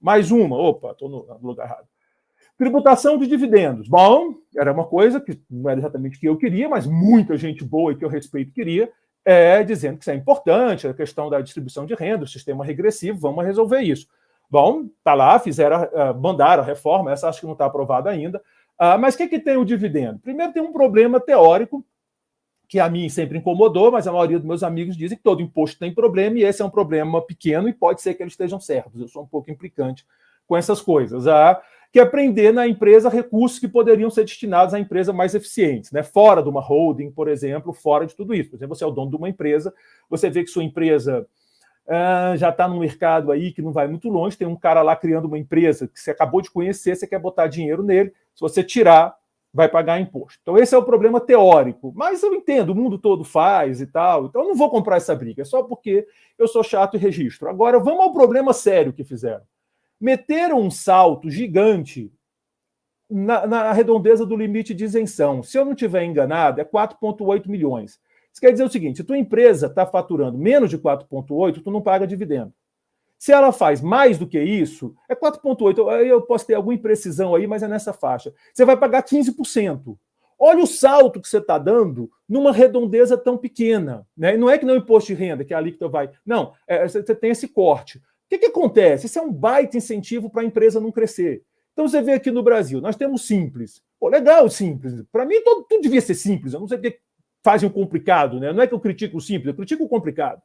Speaker 2: Mais uma, estou no lugar errado. Tributação de dividendos. Bom, era uma coisa que não era exatamente o que eu queria, mas muita gente boa e que eu respeito queria, dizendo que isso é importante, a questão da distribuição de renda, o sistema regressivo, vamos resolver isso. Bom, está lá, mandaram a reforma, essa acho que não está aprovada ainda. Mas o que tem o dividendo? Primeiro tem um problema teórico, que a mim sempre incomodou, mas a maioria dos meus amigos dizem que todo imposto tem problema, e esse é um problema pequeno, e pode ser que eles estejam certos. Eu sou um pouco implicante com essas coisas. Que é prender na empresa recursos que poderiam ser destinados a empresas mais eficientes, né? Fora de uma holding, por exemplo, fora de tudo isso. Por exemplo, você é o dono de uma empresa, você vê que sua empresa já está num mercado aí que não vai muito longe, tem um cara lá criando uma empresa que você acabou de conhecer, você quer botar dinheiro nele, se você tirar, vai pagar imposto. Então esse é o problema teórico, mas eu entendo, o mundo todo faz e tal, então eu não vou comprar essa briga, é só porque eu sou chato e registro. Agora vamos ao problema sério que fizeram. Meteram um salto gigante na redondeza do limite de isenção. Se eu não estiver enganado, é 4,8 milhões. Isso quer dizer o seguinte, se tua empresa está faturando menos de 4,8, tu não paga dividendo. Se ela faz mais do que isso, é 4,8. Eu posso ter alguma imprecisão aí, mas é nessa faixa. Você vai pagar 15%. Olha o salto que você está dando numa redondeza tão pequena. Né? Não é que não é imposto de renda, que a alíquota vai... Não, você tem esse corte. O que acontece? Isso é um baita incentivo para a empresa não crescer. Então você vê aqui no Brasil, nós temos Simples. Pô, legal o Simples. Para mim, tudo devia ser simples. Eu não sei porque fazem o complicado. Né? Não é que eu critico o simples, eu critico o complicado.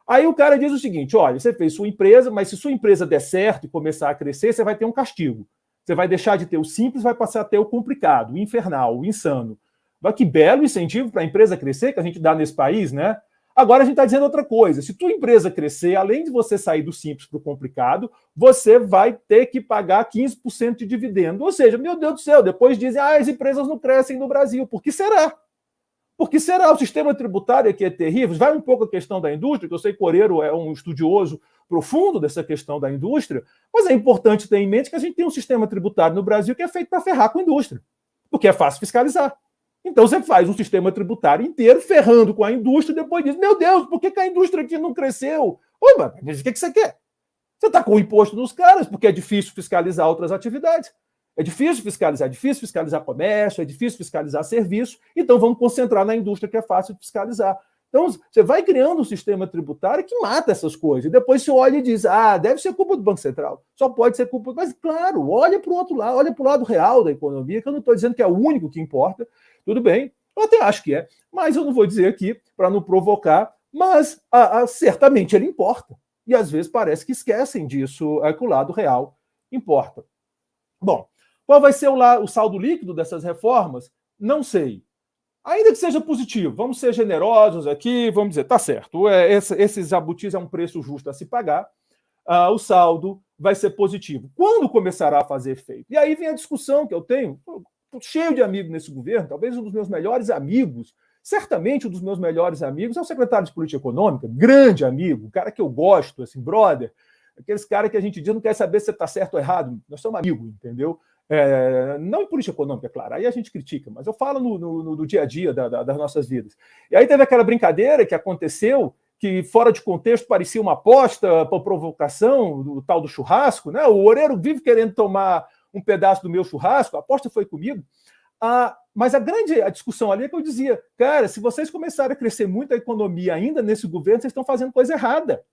Speaker 2: Aí o cara diz o seguinte, olha, você fez sua empresa, mas se sua empresa der certo e começar a crescer, você vai ter um castigo. Você vai deixar de ter o simples, vai passar a ter o complicado, o infernal, o insano. Mas que belo incentivo para a empresa crescer que a gente dá nesse país, né? Agora a gente está dizendo outra coisa. Se tua empresa crescer, além de você sair do simples para o complicado, você vai ter que pagar 15% de dividendo. Ou seja, meu Deus do céu, depois dizem, as empresas não crescem no Brasil. Por que será? Porque será? O sistema tributário aqui é terrível. Vai um pouco a questão da indústria, que eu sei que Coreiro é um estudioso profundo dessa questão da indústria, mas é importante ter em mente que a gente tem um sistema tributário no Brasil que é feito para ferrar com a indústria, porque é fácil fiscalizar. Então você faz um sistema tributário inteiro ferrando com a indústria e depois diz, meu Deus, por que a indústria aqui não cresceu? Ô, mas o que você quer? Você está com o imposto nos caras, porque é difícil fiscalizar outras atividades. É difícil fiscalizar comércio, é difícil fiscalizar serviço, então vamos concentrar na indústria que é fácil de fiscalizar. Então, você vai criando um sistema tributário que mata essas coisas. E depois você olha e diz, deve ser culpa do Banco Central. Só pode ser culpa... Mas, claro, olha para o outro lado, olha para o lado real da economia, que eu não estou dizendo que é o único que importa. Tudo bem, eu até acho que é, mas eu não vou dizer aqui para não provocar, mas certamente ele importa. E às vezes parece que esquecem disso, que o lado real importa. Bom, qual vai ser o saldo líquido dessas reformas? Não sei. Ainda que seja positivo, vamos ser generosos aqui, vamos dizer, tá certo, esses jabutis é um preço justo a se pagar, o saldo vai ser positivo. Quando começará a fazer efeito? E aí vem a discussão que eu tenho, cheio de amigos nesse governo, talvez um dos meus melhores amigos, certamente um dos meus melhores amigos é o secretário de Política Econômica, grande amigo, cara que eu gosto, assim, brother, aqueles caras que a gente diz não quer saber se você está certo ou errado, nós somos amigos, entendeu? Não em política econômica, é claro, aí a gente critica, mas eu falo no dia a dia das nossas vidas. E aí teve aquela brincadeira que aconteceu, que fora de contexto parecia uma aposta para provocação, do tal do churrasco, né? O Oreiro vive querendo tomar um pedaço do meu churrasco, a aposta foi comigo. Mas a discussão ali é que eu dizia, cara, se vocês começarem a crescer muito a economia ainda nesse governo, vocês estão fazendo coisa errada.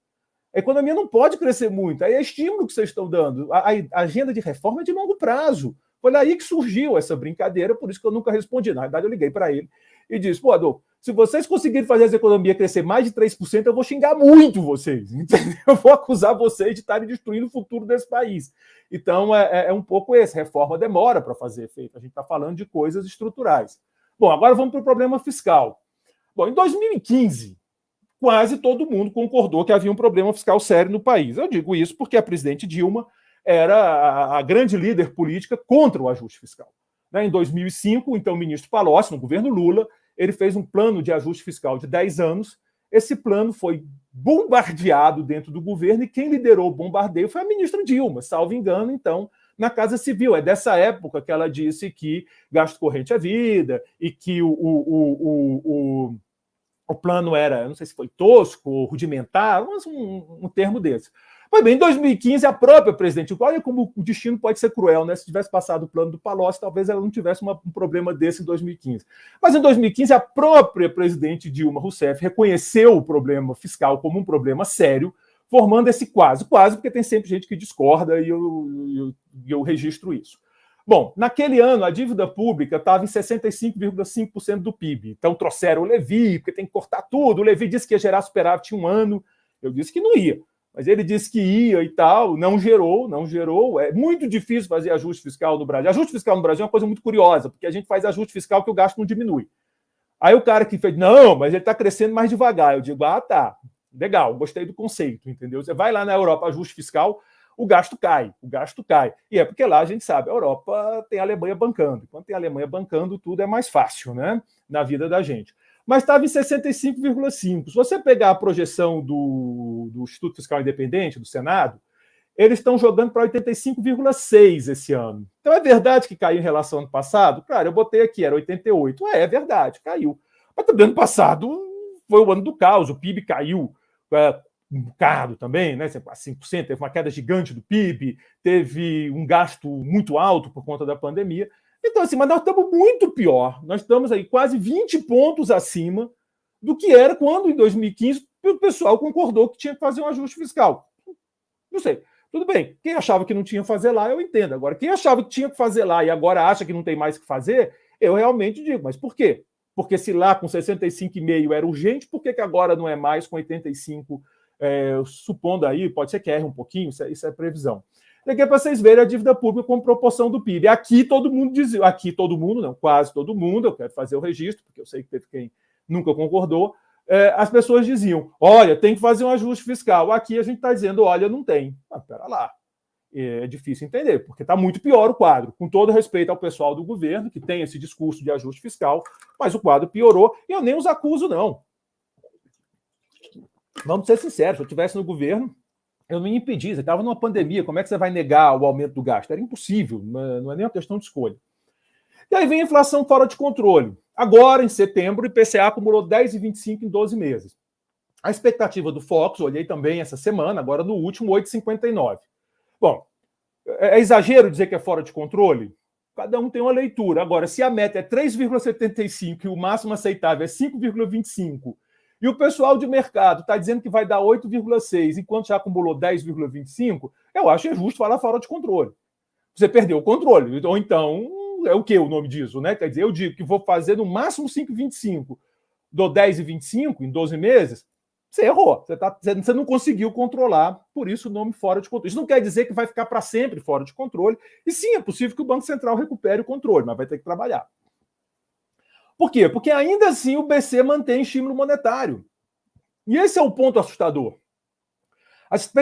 Speaker 2: A economia não pode crescer muito. Aí é estímulo que vocês estão dando. A agenda de reforma é de longo prazo. Foi daí que surgiu essa brincadeira, por isso que eu nunca respondi. Na verdade, eu liguei para ele e disse, Adolfo, se vocês conseguirem fazer essa economia crescer mais de 3%, eu vou xingar muito vocês. Entendeu? Eu vou acusar vocês de estarem destruindo o futuro desse país. Então, é um pouco esse. Reforma demora para fazer efeito. A gente está falando de coisas estruturais. Bom, agora vamos para o problema fiscal. Bom, em 2015... quase todo mundo concordou que havia um problema fiscal sério no país. Eu digo isso porque a presidente Dilma era a grande líder política contra o ajuste fiscal. Em 2005, então, o ministro Palocci, no governo Lula, ele fez um plano de ajuste fiscal de 10 anos. Esse plano foi bombardeado dentro do governo e quem liderou o bombardeio foi a ministra Dilma, salvo engano, então, na Casa Civil. É dessa época que ela disse que gasto corrente é vida e que o plano era, não sei se foi tosco ou rudimentar, mas um termo desse. Pois bem, em 2015, a própria presidente, olha como o destino pode ser cruel, né? Se tivesse passado o plano do Palocci, talvez ela não tivesse um problema desse em 2015. Mas em 2015, a própria presidente Dilma Rousseff reconheceu o problema fiscal como um problema sério, formando esse quase, porque tem sempre gente que discorda e eu registro isso. Bom, naquele ano, a dívida pública estava em 65,5% do PIB. Então, trouxeram o Levi, porque tem que cortar tudo. O Levi disse que ia gerar superávit em um ano. Eu disse que não ia. Mas ele disse que ia e tal. Não gerou. É muito difícil fazer ajuste fiscal no Brasil. Ajuste fiscal no Brasil é uma coisa muito curiosa, porque a gente faz ajuste fiscal que o gasto não diminui. Aí o cara que fez, não, mas ele está crescendo mais devagar. Eu digo, tá, legal, gostei do conceito, entendeu? Você vai lá na Europa, ajuste fiscal, o gasto cai. E é porque lá a gente sabe, a Europa tem a Alemanha bancando. Quando tem a Alemanha bancando, tudo é mais fácil, né? Na vida da gente. Mas estava em 65,5%. Se você pegar a projeção do Instituto Fiscal Independente, do Senado, eles estão jogando para 85,6% esse ano. Então é verdade que caiu em relação ao ano passado? Claro, eu botei aqui, era 88%. É verdade, caiu. Mas também ano passado foi o ano do caos, o PIB caiu um bocado também, né? Quase 5%, teve uma queda gigante do PIB, teve um gasto muito alto por conta da pandemia. Então, assim, mas nós estamos muito pior. Nós estamos aí quase 20 pontos acima do que era quando, em 2015, o pessoal concordou que tinha que fazer um ajuste fiscal. Não sei. Tudo bem. Quem achava que não tinha que fazer lá, eu entendo. Agora, quem achava que tinha que fazer lá e agora acha que não tem mais que fazer, eu realmente digo. Mas por quê? Porque se lá com 65,5 era urgente, por que agora não é mais com 85? Supondo aí, pode ser que erre um pouquinho, isso é previsão. Aqui é para vocês verem a dívida pública como proporção do PIB. Aqui todo mundo dizia, aqui todo mundo, não, quase todo mundo, eu quero fazer o registro, porque eu sei que teve quem nunca concordou, as pessoas diziam, olha, tem que fazer um ajuste fiscal. Aqui a gente está dizendo, olha, não tem. Ah, pera lá. É difícil entender, porque está muito pior o quadro. Com todo respeito ao pessoal do governo, que tem esse discurso de ajuste fiscal, mas o quadro piorou, e eu nem os acuso, não. Vamos ser sinceros, se eu estivesse no governo, eu não ia impedir. Você estava numa pandemia, como é que você vai negar o aumento do gasto? Era impossível, não é nem uma questão de escolha. E aí vem a inflação fora de controle. Agora, em setembro, o IPCA acumulou 10,25 em 12 meses. A expectativa do Focus, olhei também essa semana, agora no último, 8,59. Bom, é exagero dizer que é fora de controle? Cada um tem uma leitura. Agora, se a meta é 3,75 e o máximo aceitável é 5,25, e o pessoal de mercado está dizendo que vai dar 8,6, enquanto já acumulou 10,25, eu acho justo falar fora de controle. Você perdeu o controle. Ou então, é o que o nome disso, né? Quer dizer, eu digo que vou fazer no máximo 5,25, dou 10,25 em 12 meses, você errou. Você não conseguiu controlar, por isso o nome fora de controle. Isso não quer dizer que vai ficar para sempre fora de controle. E sim, é possível que o Banco Central recupere o controle, mas vai ter que trabalhar. Por quê? Porque ainda assim o BC mantém estímulo monetário. E esse é o ponto assustador. As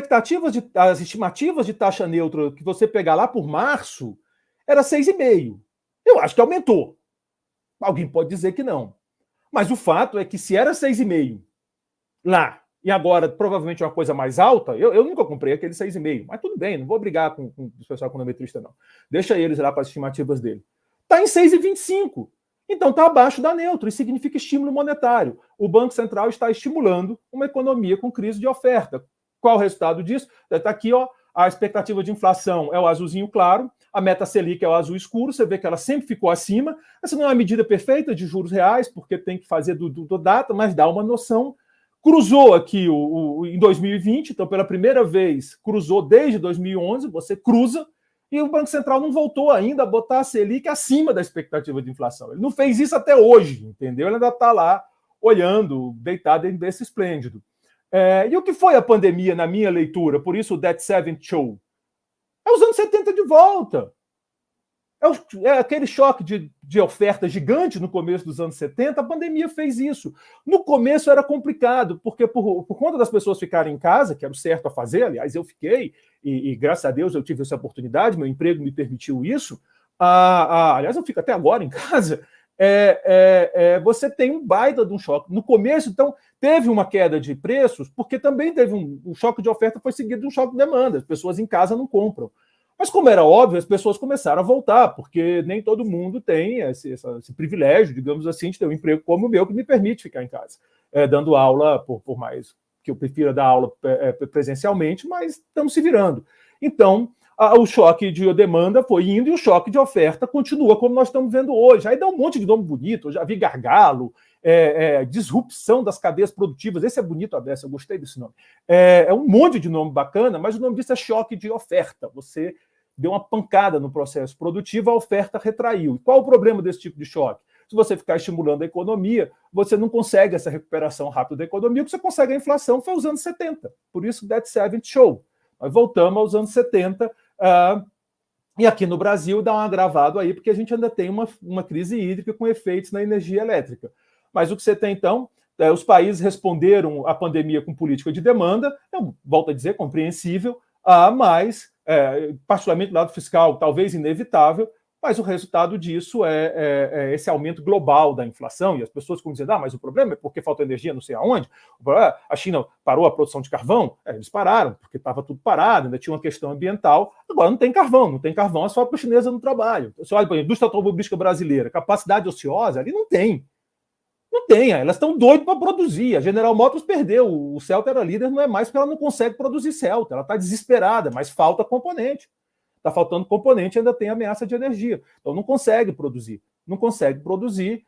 Speaker 2: estimativas de taxa neutra que você pegar lá por março era 6,5. Eu acho que aumentou. Alguém pode dizer que não. Mas o fato é que se era 6,5 lá, e agora provavelmente uma coisa mais alta, eu nunca comprei aquele 6,5, mas tudo bem, não vou brigar com o pessoal econometrista, não. Deixa eles lá para as estimativas dele. Está em 6,25. Então está abaixo da neutra, isso significa estímulo monetário. O Banco Central está estimulando uma economia com crise de oferta. Qual o resultado disso? Está aqui, ó, a expectativa de inflação é o azulzinho claro, a meta Selic é o azul escuro, você vê que ela sempre ficou acima. Essa não é uma medida perfeita de juros reais, porque tem que fazer do data, mas dá uma noção. Cruzou aqui em 2020, então pela primeira vez cruzou desde 2011, você cruza, e o Banco Central não voltou ainda a botar a Selic acima da expectativa de inflação. Ele não fez isso até hoje, entendeu? Ele ainda está lá olhando, deitado em berço esplêndido. E o que foi a pandemia, na minha leitura? Por isso o That Seventh Show. É os anos 70 de volta. É aquele choque de oferta gigante no começo dos anos 70, a pandemia fez isso. No começo era complicado, porque por conta das pessoas ficarem em casa, que era o certo a fazer, aliás, eu fiquei, e graças a Deus eu tive essa oportunidade, meu emprego me permitiu isso. Aliás, eu fico até agora em casa. Você tem um baita de um choque. No começo, então, teve uma queda de preços, porque também teve um choque de oferta, foi seguido de um choque de demanda. As pessoas em casa não compram. Mas, como era óbvio, as pessoas começaram a voltar, porque nem todo mundo tem esse privilégio, digamos assim, de ter um emprego como o meu, que me permite ficar em casa, dando aula, por mais que eu prefira dar aula presencialmente, mas estamos se virando. Então, o choque de demanda foi indo e o choque de oferta continua, como nós estamos vendo hoje. Aí dá um monte de nome bonito, eu já vi gargalo, disrupção das cadeias produtivas, esse é bonito, Abessa, eu gostei desse nome. É um monte de nome bacana, mas o nome disso é choque de oferta. Você deu uma pancada no processo produtivo, a oferta retraiu. E qual o problema desse tipo de choque? Se você ficar estimulando a economia, você não consegue essa recuperação rápida da economia, o que você consegue a inflação foi os anos 70. Por isso, That Seventh Show. Nós voltamos aos anos 70, e aqui no Brasil dá um agravado aí, porque a gente ainda tem uma crise hídrica com efeitos na energia elétrica. Mas o que você tem, então, os países responderam à pandemia com política de demanda, eu volto a dizer, compreensível, mas, particularmente do lado fiscal, talvez inevitável, mas o resultado disso é esse aumento global da inflação, e as pessoas ficam dizendo, mas o problema é porque falta energia não sei aonde, a China parou a produção de carvão, eles pararam, porque estava tudo parado, ainda tinha uma questão ambiental, agora não tem carvão, as fábricas chinesas não trabalham. Você olha para a indústria automobilística brasileira, capacidade ociosa, ali não tem. Não tem, elas estão doidas para produzir. A General Motors perdeu, o Celta era líder, não é mais porque ela não consegue produzir Celta, ela está desesperada, mas falta componente. está faltando componente, ainda tem ameaça de energia. Então não consegue produzir. Não consegue produzir,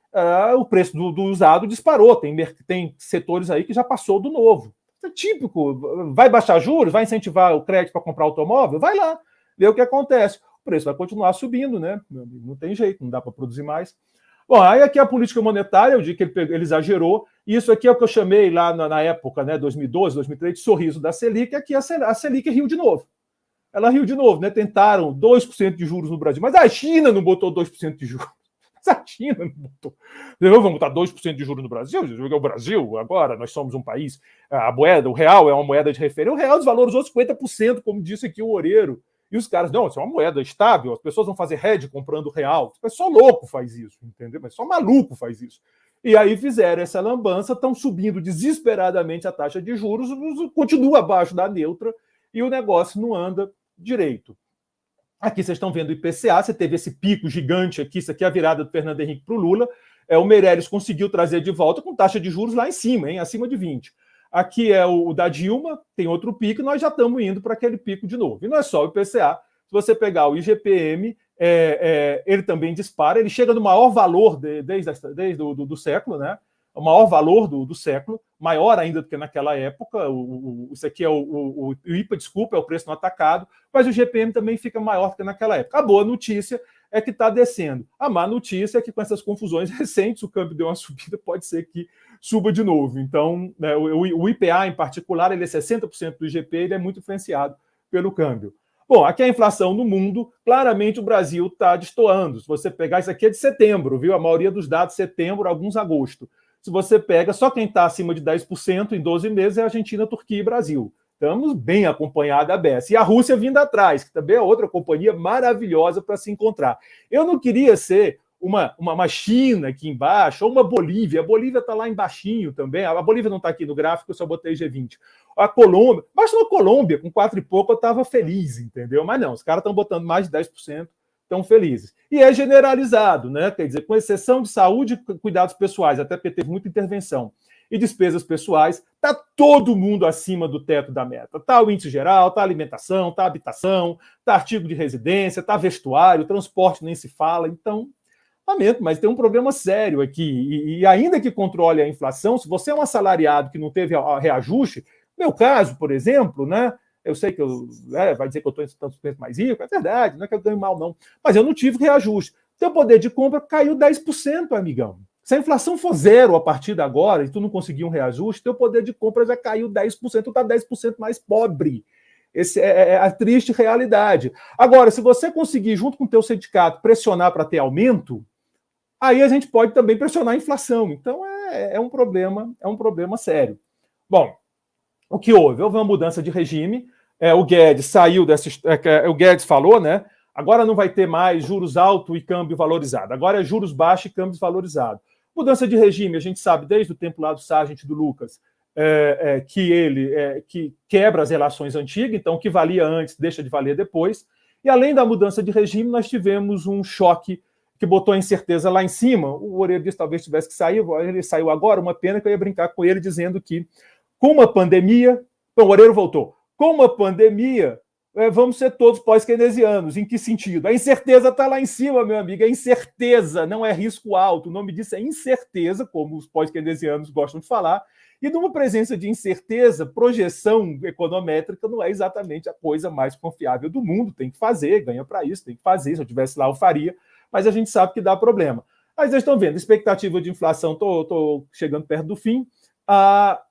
Speaker 2: o preço do usado disparou. Tem setores aí que já passou do novo. Isso é típico. Vai baixar juros? Vai incentivar o crédito para comprar automóvel? Vai lá, vê o que acontece. O preço vai continuar subindo, né? Não tem jeito, não dá para produzir mais. Bom, aí aqui a política monetária, eu digo que ele exagerou. Isso aqui é o que eu chamei lá na época, né, 2012, 2013, de sorriso da Selic. Aqui a Selic riu de novo. Ela riu de novo, né? Tentaram 2% de juros no Brasil, mas a China não botou 2% de juros. A China não botou. Vamos botar 2% de juros no Brasil? O Brasil, agora, nós somos um país. A moeda, o real é uma moeda de referência. O real desvalorizou 50%, como disse aqui o Oreiro. E os caras, não, isso é uma moeda estável, as pessoas vão fazer hedge comprando real. Mas só louco faz isso, entendeu? Mas só maluco faz isso. E aí fizeram essa lambança, estão subindo desesperadamente a taxa de juros, continua abaixo da neutra e o negócio não anda direito. Aqui vocês estão vendo o IPCA, você teve esse pico gigante aqui, isso aqui é a virada do Fernando Henrique para o Lula. O Meirelles conseguiu trazer de volta com taxa de juros lá em cima, hein, acima de 20. Aqui é o da Dilma, tem outro pico, e nós já estamos indo para aquele pico de novo. E não é só o IPCA, se você pegar o IGPM, ele também dispara, ele chega no maior valor desde o século, né? O maior valor do século, maior ainda do que naquela época. Isso aqui é o IPA, desculpa, é o preço no atacado, mas o GPM também fica maior do que naquela época. A boa notícia é que está descendo. A má notícia é que com essas confusões recentes, o câmbio deu uma subida, pode ser que suba de novo. Então, né, o IPA em particular, ele é 60% do IGP, ele é muito influenciado pelo câmbio. Bom, aqui a inflação no mundo, claramente o Brasil está destoando. Se você pegar, isso aqui é de setembro, viu? A maioria dos dados setembro, alguns agosto. Se você pega, só quem está acima de 10% em 12 meses é Argentina, Turquia e Brasil. Estamos bem acompanhados a BES. E a Rússia vindo atrás, que também é outra companhia maravilhosa para se encontrar. Eu não queria ser uma China aqui embaixo, ou uma Bolívia. A Bolívia está lá embaixinho também. A Bolívia não está aqui no gráfico, eu só botei G20. A Colômbia, basta uma Colômbia, com 4 e pouco eu estava feliz, entendeu? Mas não, os caras estão botando mais de 10%. Estão felizes. E é generalizado, né? Quer dizer, com exceção de saúde e cuidados pessoais, até porque teve muita intervenção, e despesas pessoais, está todo mundo acima do teto da meta. Está o índice geral, está a alimentação, está a habitação, está artigo de residência, está vestuário, transporte nem se fala. Então, lamento, mas tem um problema sério aqui. E ainda que controle a inflação, se você é um assalariado que não teve reajuste, no meu caso, por exemplo, né? Eu sei que vai dizer que eu estou em tantos pontos mais rico, é verdade, não é que eu ganho mal, não. Mas eu não tive reajuste. Teu poder de compra caiu 10%, amigão. Se a inflação for zero a partir de agora e tu não conseguir um reajuste, teu poder de compra já caiu 10%, tu está 10% mais pobre. Essa é a triste realidade. Agora, se você conseguir, junto com o teu sindicato, pressionar para ter aumento, aí a gente pode também pressionar a inflação. Então, é um problema sério. Bom, o que houve? Houve uma mudança de regime. O Guedes saiu dessa. O Guedes falou, né? Agora não vai ter mais juros altos e câmbio valorizado. Agora é juros baixos e câmbio valorizado. Mudança de regime, a gente sabe desde o tempo lá do Sargent do Lucas, que ele que quebra as relações antigas, então o que valia antes deixa de valer depois. E além da mudança de regime, nós tivemos um choque que botou a incerteza lá em cima. O Oreiro disse talvez tivesse que sair, ele saiu agora, uma pena que eu ia brincar com ele dizendo que com uma pandemia. Bom, o Oreiro voltou. Com uma pandemia, vamos ser todos pós-keynesianos. Em que sentido? A incerteza está lá em cima, meu amigo. É incerteza, não é risco alto. O nome disso é incerteza, como os pós-keynesianos gostam de falar. E numa presença de incerteza, projeção econométrica não é exatamente a coisa mais confiável do mundo. Tem que fazer, ganha para isso, tem que fazer. Se eu estivesse lá, eu faria. Mas a gente sabe que dá problema. Mas vocês estão vendo, expectativa de inflação, estou chegando perto do fim.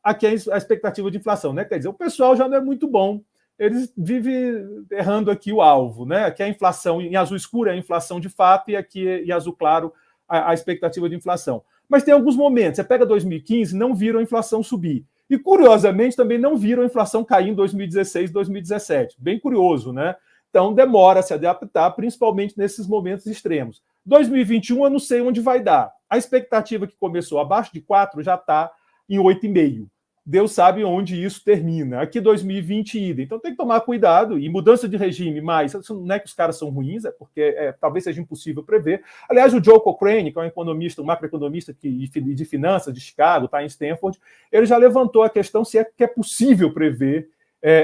Speaker 2: Aqui é a expectativa de inflação, né? Quer dizer, o pessoal já não é muito bom, eles vivem errando aqui o alvo, né? Aqui a inflação em azul escuro é a inflação de fato, e aqui em azul claro a expectativa de inflação. Mas tem alguns momentos, você pega 2015, não viram a inflação subir. E, curiosamente, também não viram a inflação cair em 2016, 2017. Bem curioso, né? Então, demora a se adaptar, principalmente nesses momentos extremos. 2021, eu não sei onde vai dar. A expectativa que começou abaixo de 4 já está em 8,5. Deus sabe onde isso termina. Aqui 2020 ida. Então tem que tomar cuidado. E mudança de regime, mas não é que os caras são ruins, é porque talvez seja impossível prever. Aliás, o Joe Cochrane, que é um economista, um macroeconomista de finanças de Chicago, está em Stanford, ele já levantou a questão se é que é possível prever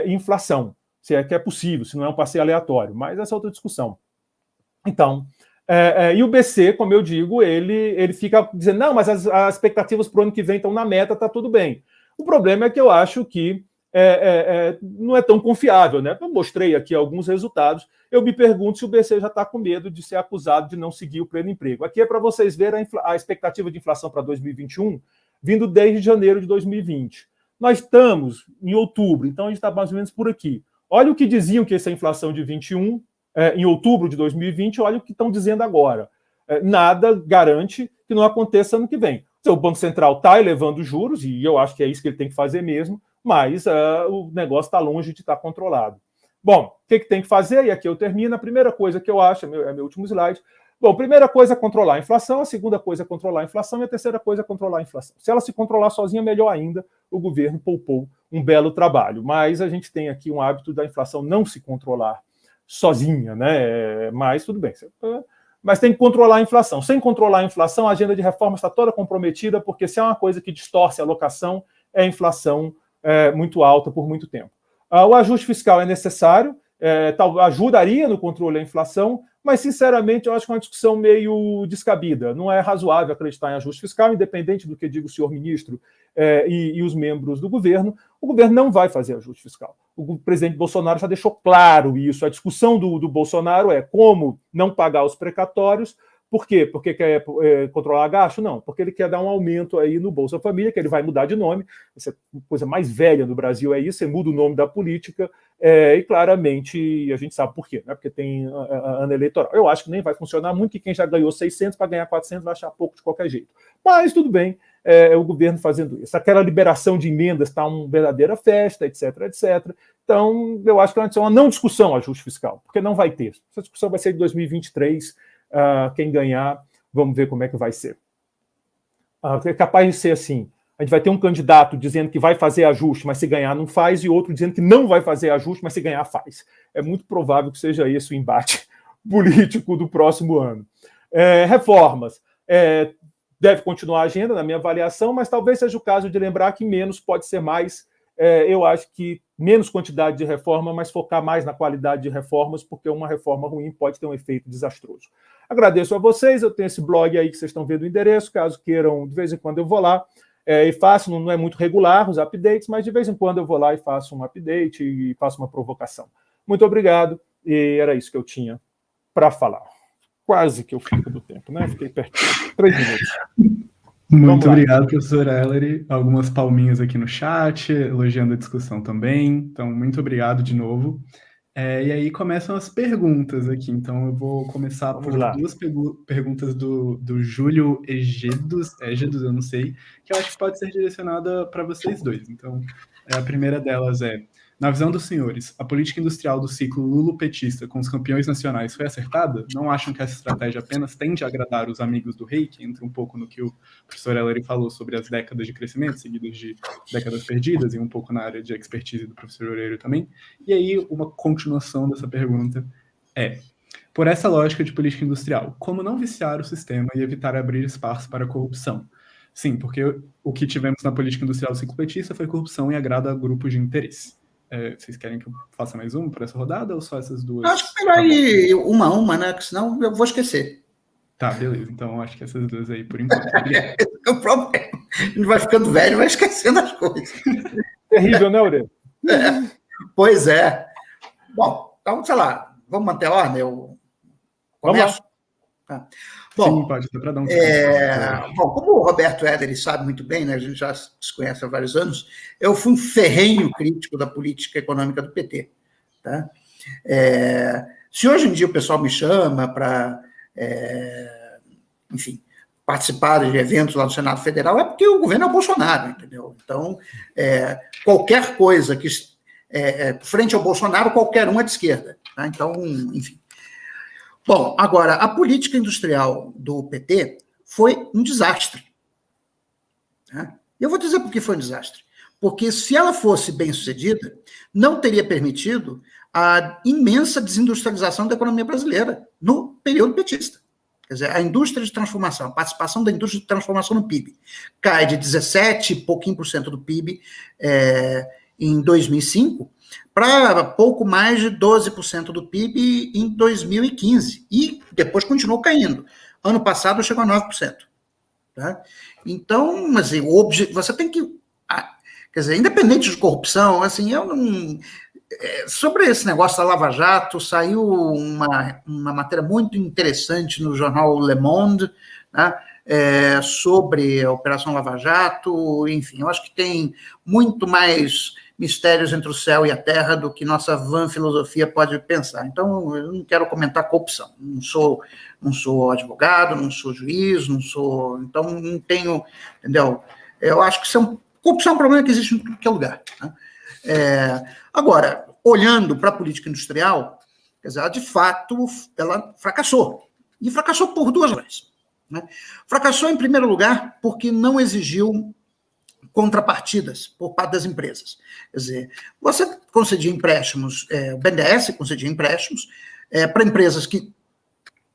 Speaker 2: inflação. se é que é possível, se não é um passeio aleatório, mas essa é outra discussão. Então, e o BC, como eu digo, ele fica dizendo, não, mas as expectativas para o ano que vem estão na meta, está tudo bem. O problema é que eu acho que não é tão confiável, né? Eu mostrei aqui alguns resultados, eu me pergunto se o BC já está com medo de ser acusado de não seguir o pleno emprego. Aqui é para vocês verem a expectativa de inflação para 2021, vindo desde janeiro de 2020. Nós estamos em outubro, então a gente está mais ou menos por aqui. Olha o que diziam que essa inflação de 21, em outubro de 2020, olha o que estão dizendo agora. Nada garante que não aconteça ano que vem. O Banco Central está elevando os juros, e eu acho que é isso que ele tem que fazer mesmo, mas o negócio está longe de estar controlado. Bom, o que tem que fazer? E aqui eu termino. A primeira coisa que eu acho, é meu último slide. Bom, primeira coisa é controlar a inflação, a segunda coisa é controlar a inflação e a terceira coisa é controlar a inflação. Se ela se controlar sozinha, melhor ainda, o governo poupou um belo trabalho. Mas a gente tem aqui um hábito da inflação não se controlar sozinha, né? Mas tudo bem. Mas tem que controlar a inflação. Sem controlar a inflação, a agenda de reforma está toda comprometida, porque se é uma coisa que distorce a alocação, é a inflação muito alta por muito tempo. O ajuste fiscal é necessário, ajudaria no controle da inflação, mas, sinceramente, eu acho que é uma discussão meio descabida. Não é razoável acreditar em ajuste fiscal, independente do que diga o senhor ministro e os membros do governo. O governo não vai fazer ajuste fiscal. O presidente Bolsonaro já deixou claro isso. A discussão do Bolsonaro é como não pagar os precatórios. Por quê? Porque quer controlar gasto? Não, porque ele quer dar um aumento aí no Bolsa Família, que ele vai mudar de nome. Essa é a coisa mais velha no Brasil, é isso, você muda o nome da política, e claramente a gente sabe por quê, né? Porque tem ano eleitoral. Eu acho que nem vai funcionar muito, que quem já ganhou 600 para ganhar 400 vai achar pouco de qualquer jeito. Mas tudo bem, é o governo fazendo isso. Aquela liberação de emendas está uma verdadeira festa, etc, etc. Então, eu acho que é uma não discussão ajuste fiscal, porque não vai ter. Essa discussão vai ser de 2023, quem ganhar, vamos ver como é que vai ser. É capaz de ser assim, a gente vai ter um candidato dizendo que vai fazer ajuste, mas se ganhar não faz, e outro dizendo que não vai fazer ajuste, mas se ganhar faz. É muito provável que seja esse o embate político do próximo ano. Reformas. Deve continuar a agenda, na minha avaliação, mas talvez seja o caso de lembrar que menos pode ser mais. Eu acho que menos quantidade de reforma, mas focar mais na qualidade de reformas, porque uma reforma ruim pode ter um efeito desastroso. Agradeço a vocês, eu tenho esse blog aí que vocês estão vendo o endereço, caso queiram, de vez em quando eu vou lá e faço, não é muito regular os updates, mas de vez em quando eu vou lá e faço um update e faço uma provocação. Muito obrigado, e era isso que eu tinha para falar. Quase que eu fico do tempo, né? Fiquei pertinho. 3 minutos.
Speaker 1: Muito obrigado, professor Ellery. Algumas palminhas aqui no chat, elogiando a discussão também. Então, muito obrigado de novo. E aí começam as perguntas aqui. Então, eu vou começar por duas perguntas do Júlio Egedos, eu não sei, que eu acho que pode ser direcionada para vocês dois. Então, a primeira delas é: na visão dos senhores, a política industrial do ciclo lulopetista com os campeões nacionais foi acertada? Não acham que essa estratégia apenas tende a agradar os amigos do rei, que entra um pouco no que o professor Ellery falou sobre as décadas de crescimento, seguidas de décadas perdidas, e um pouco na área de expertise do professor Oreiro também? E aí, uma continuação dessa pergunta é: por essa lógica de política industrial, como não viciar o sistema e evitar abrir espaço para a corrupção? Sim, porque o que tivemos na política industrial do ciclo petista foi corrupção e agrada a grupos de interesse. Vocês querem que eu faça mais uma para essa rodada ou só essas duas?
Speaker 3: Acho que melhor ir uma a uma, né? Porque senão eu vou esquecer.
Speaker 1: Tá, beleza. Então acho que essas duas aí por enquanto.
Speaker 3: Esse é o problema. A gente vai ficando velho e vai esquecendo as coisas.
Speaker 2: Terrível, né, Aurélio?
Speaker 3: Pois é. Bom, então, sei lá, vamos manter a ordem? Eu começo? Tá. Bom,
Speaker 1: sim, pode dar para dar um
Speaker 3: bom, como o Roberto Ellery sabe muito bem, né, a gente já se conhece há vários anos, eu fui um ferrenho crítico da política econômica do PT. Tá? Se hoje em dia o pessoal me chama para, enfim, participar de eventos lá no Senado Federal, é porque o governo é o Bolsonaro, entendeu? Então, qualquer coisa que frente ao Bolsonaro, qualquer um é de esquerda. Tá? Então, enfim. Bom, agora, a política industrial do PT foi um desastre. Né? Eu vou dizer por que foi um desastre. Porque se ela fosse bem-sucedida, não teria permitido a imensa desindustrialização da economia brasileira no período petista. Quer dizer, a indústria de transformação, a participação da indústria de transformação no PIB, cai de 17 e pouquinho % do PIB em 2005 para pouco mais de 12% do PIB em 2015, e depois continuou caindo. Ano passado chegou a 9%. Tá? Então, assim, você tem que... Quer dizer, independente de corrupção, assim, eu não... Sobre esse negócio da Lava Jato, saiu uma matéria muito interessante no jornal Le Monde, né, sobre a Operação Lava Jato. Enfim, eu acho que tem muito mais mistérios entre o céu e a terra do que nossa vã filosofia pode pensar. Então, eu não quero comentar corrupção. Não sou advogado, não sou juiz, não sou... Então, não tenho... Entendeu? Eu acho que corrupção é um problema que existe em qualquer lugar. Né? Agora, olhando para a política industrial, quer dizer, ela, de fato, ela fracassou. E fracassou por duas razões. Né? Fracassou, em primeiro lugar, porque não exigiu contrapartidas por parte das empresas. Quer dizer, você concedia empréstimos, o BNDES concedia empréstimos para empresas que,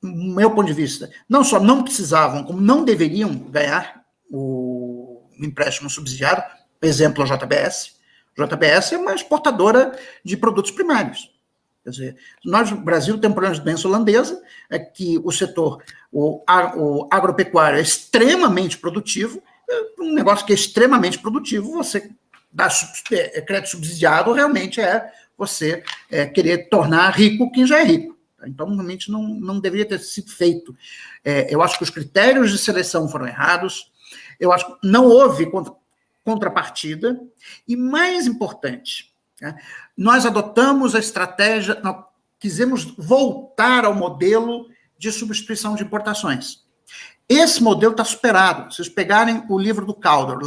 Speaker 3: do meu ponto de vista, não só não precisavam, como não deveriam ganhar o empréstimo subsidiado, por exemplo, a JBS. A JBS é uma exportadora de produtos primários. Quer dizer, nós, no Brasil, temos um problema de doença holandesa, que o setor, o agropecuário é extremamente produtivo. Um negócio que é extremamente produtivo, você dá crédito subsidiado, realmente é você querer tornar rico quem já é rico. Então, realmente, não deveria ter sido feito. Eu acho que os critérios de seleção foram errados, eu acho que não houve contrapartida, e mais importante, né, nós adotamos a estratégia, nós quisemos voltar ao modelo de substituição de importações. Esse modelo está superado. Se vocês pegarem o livro do Caldor,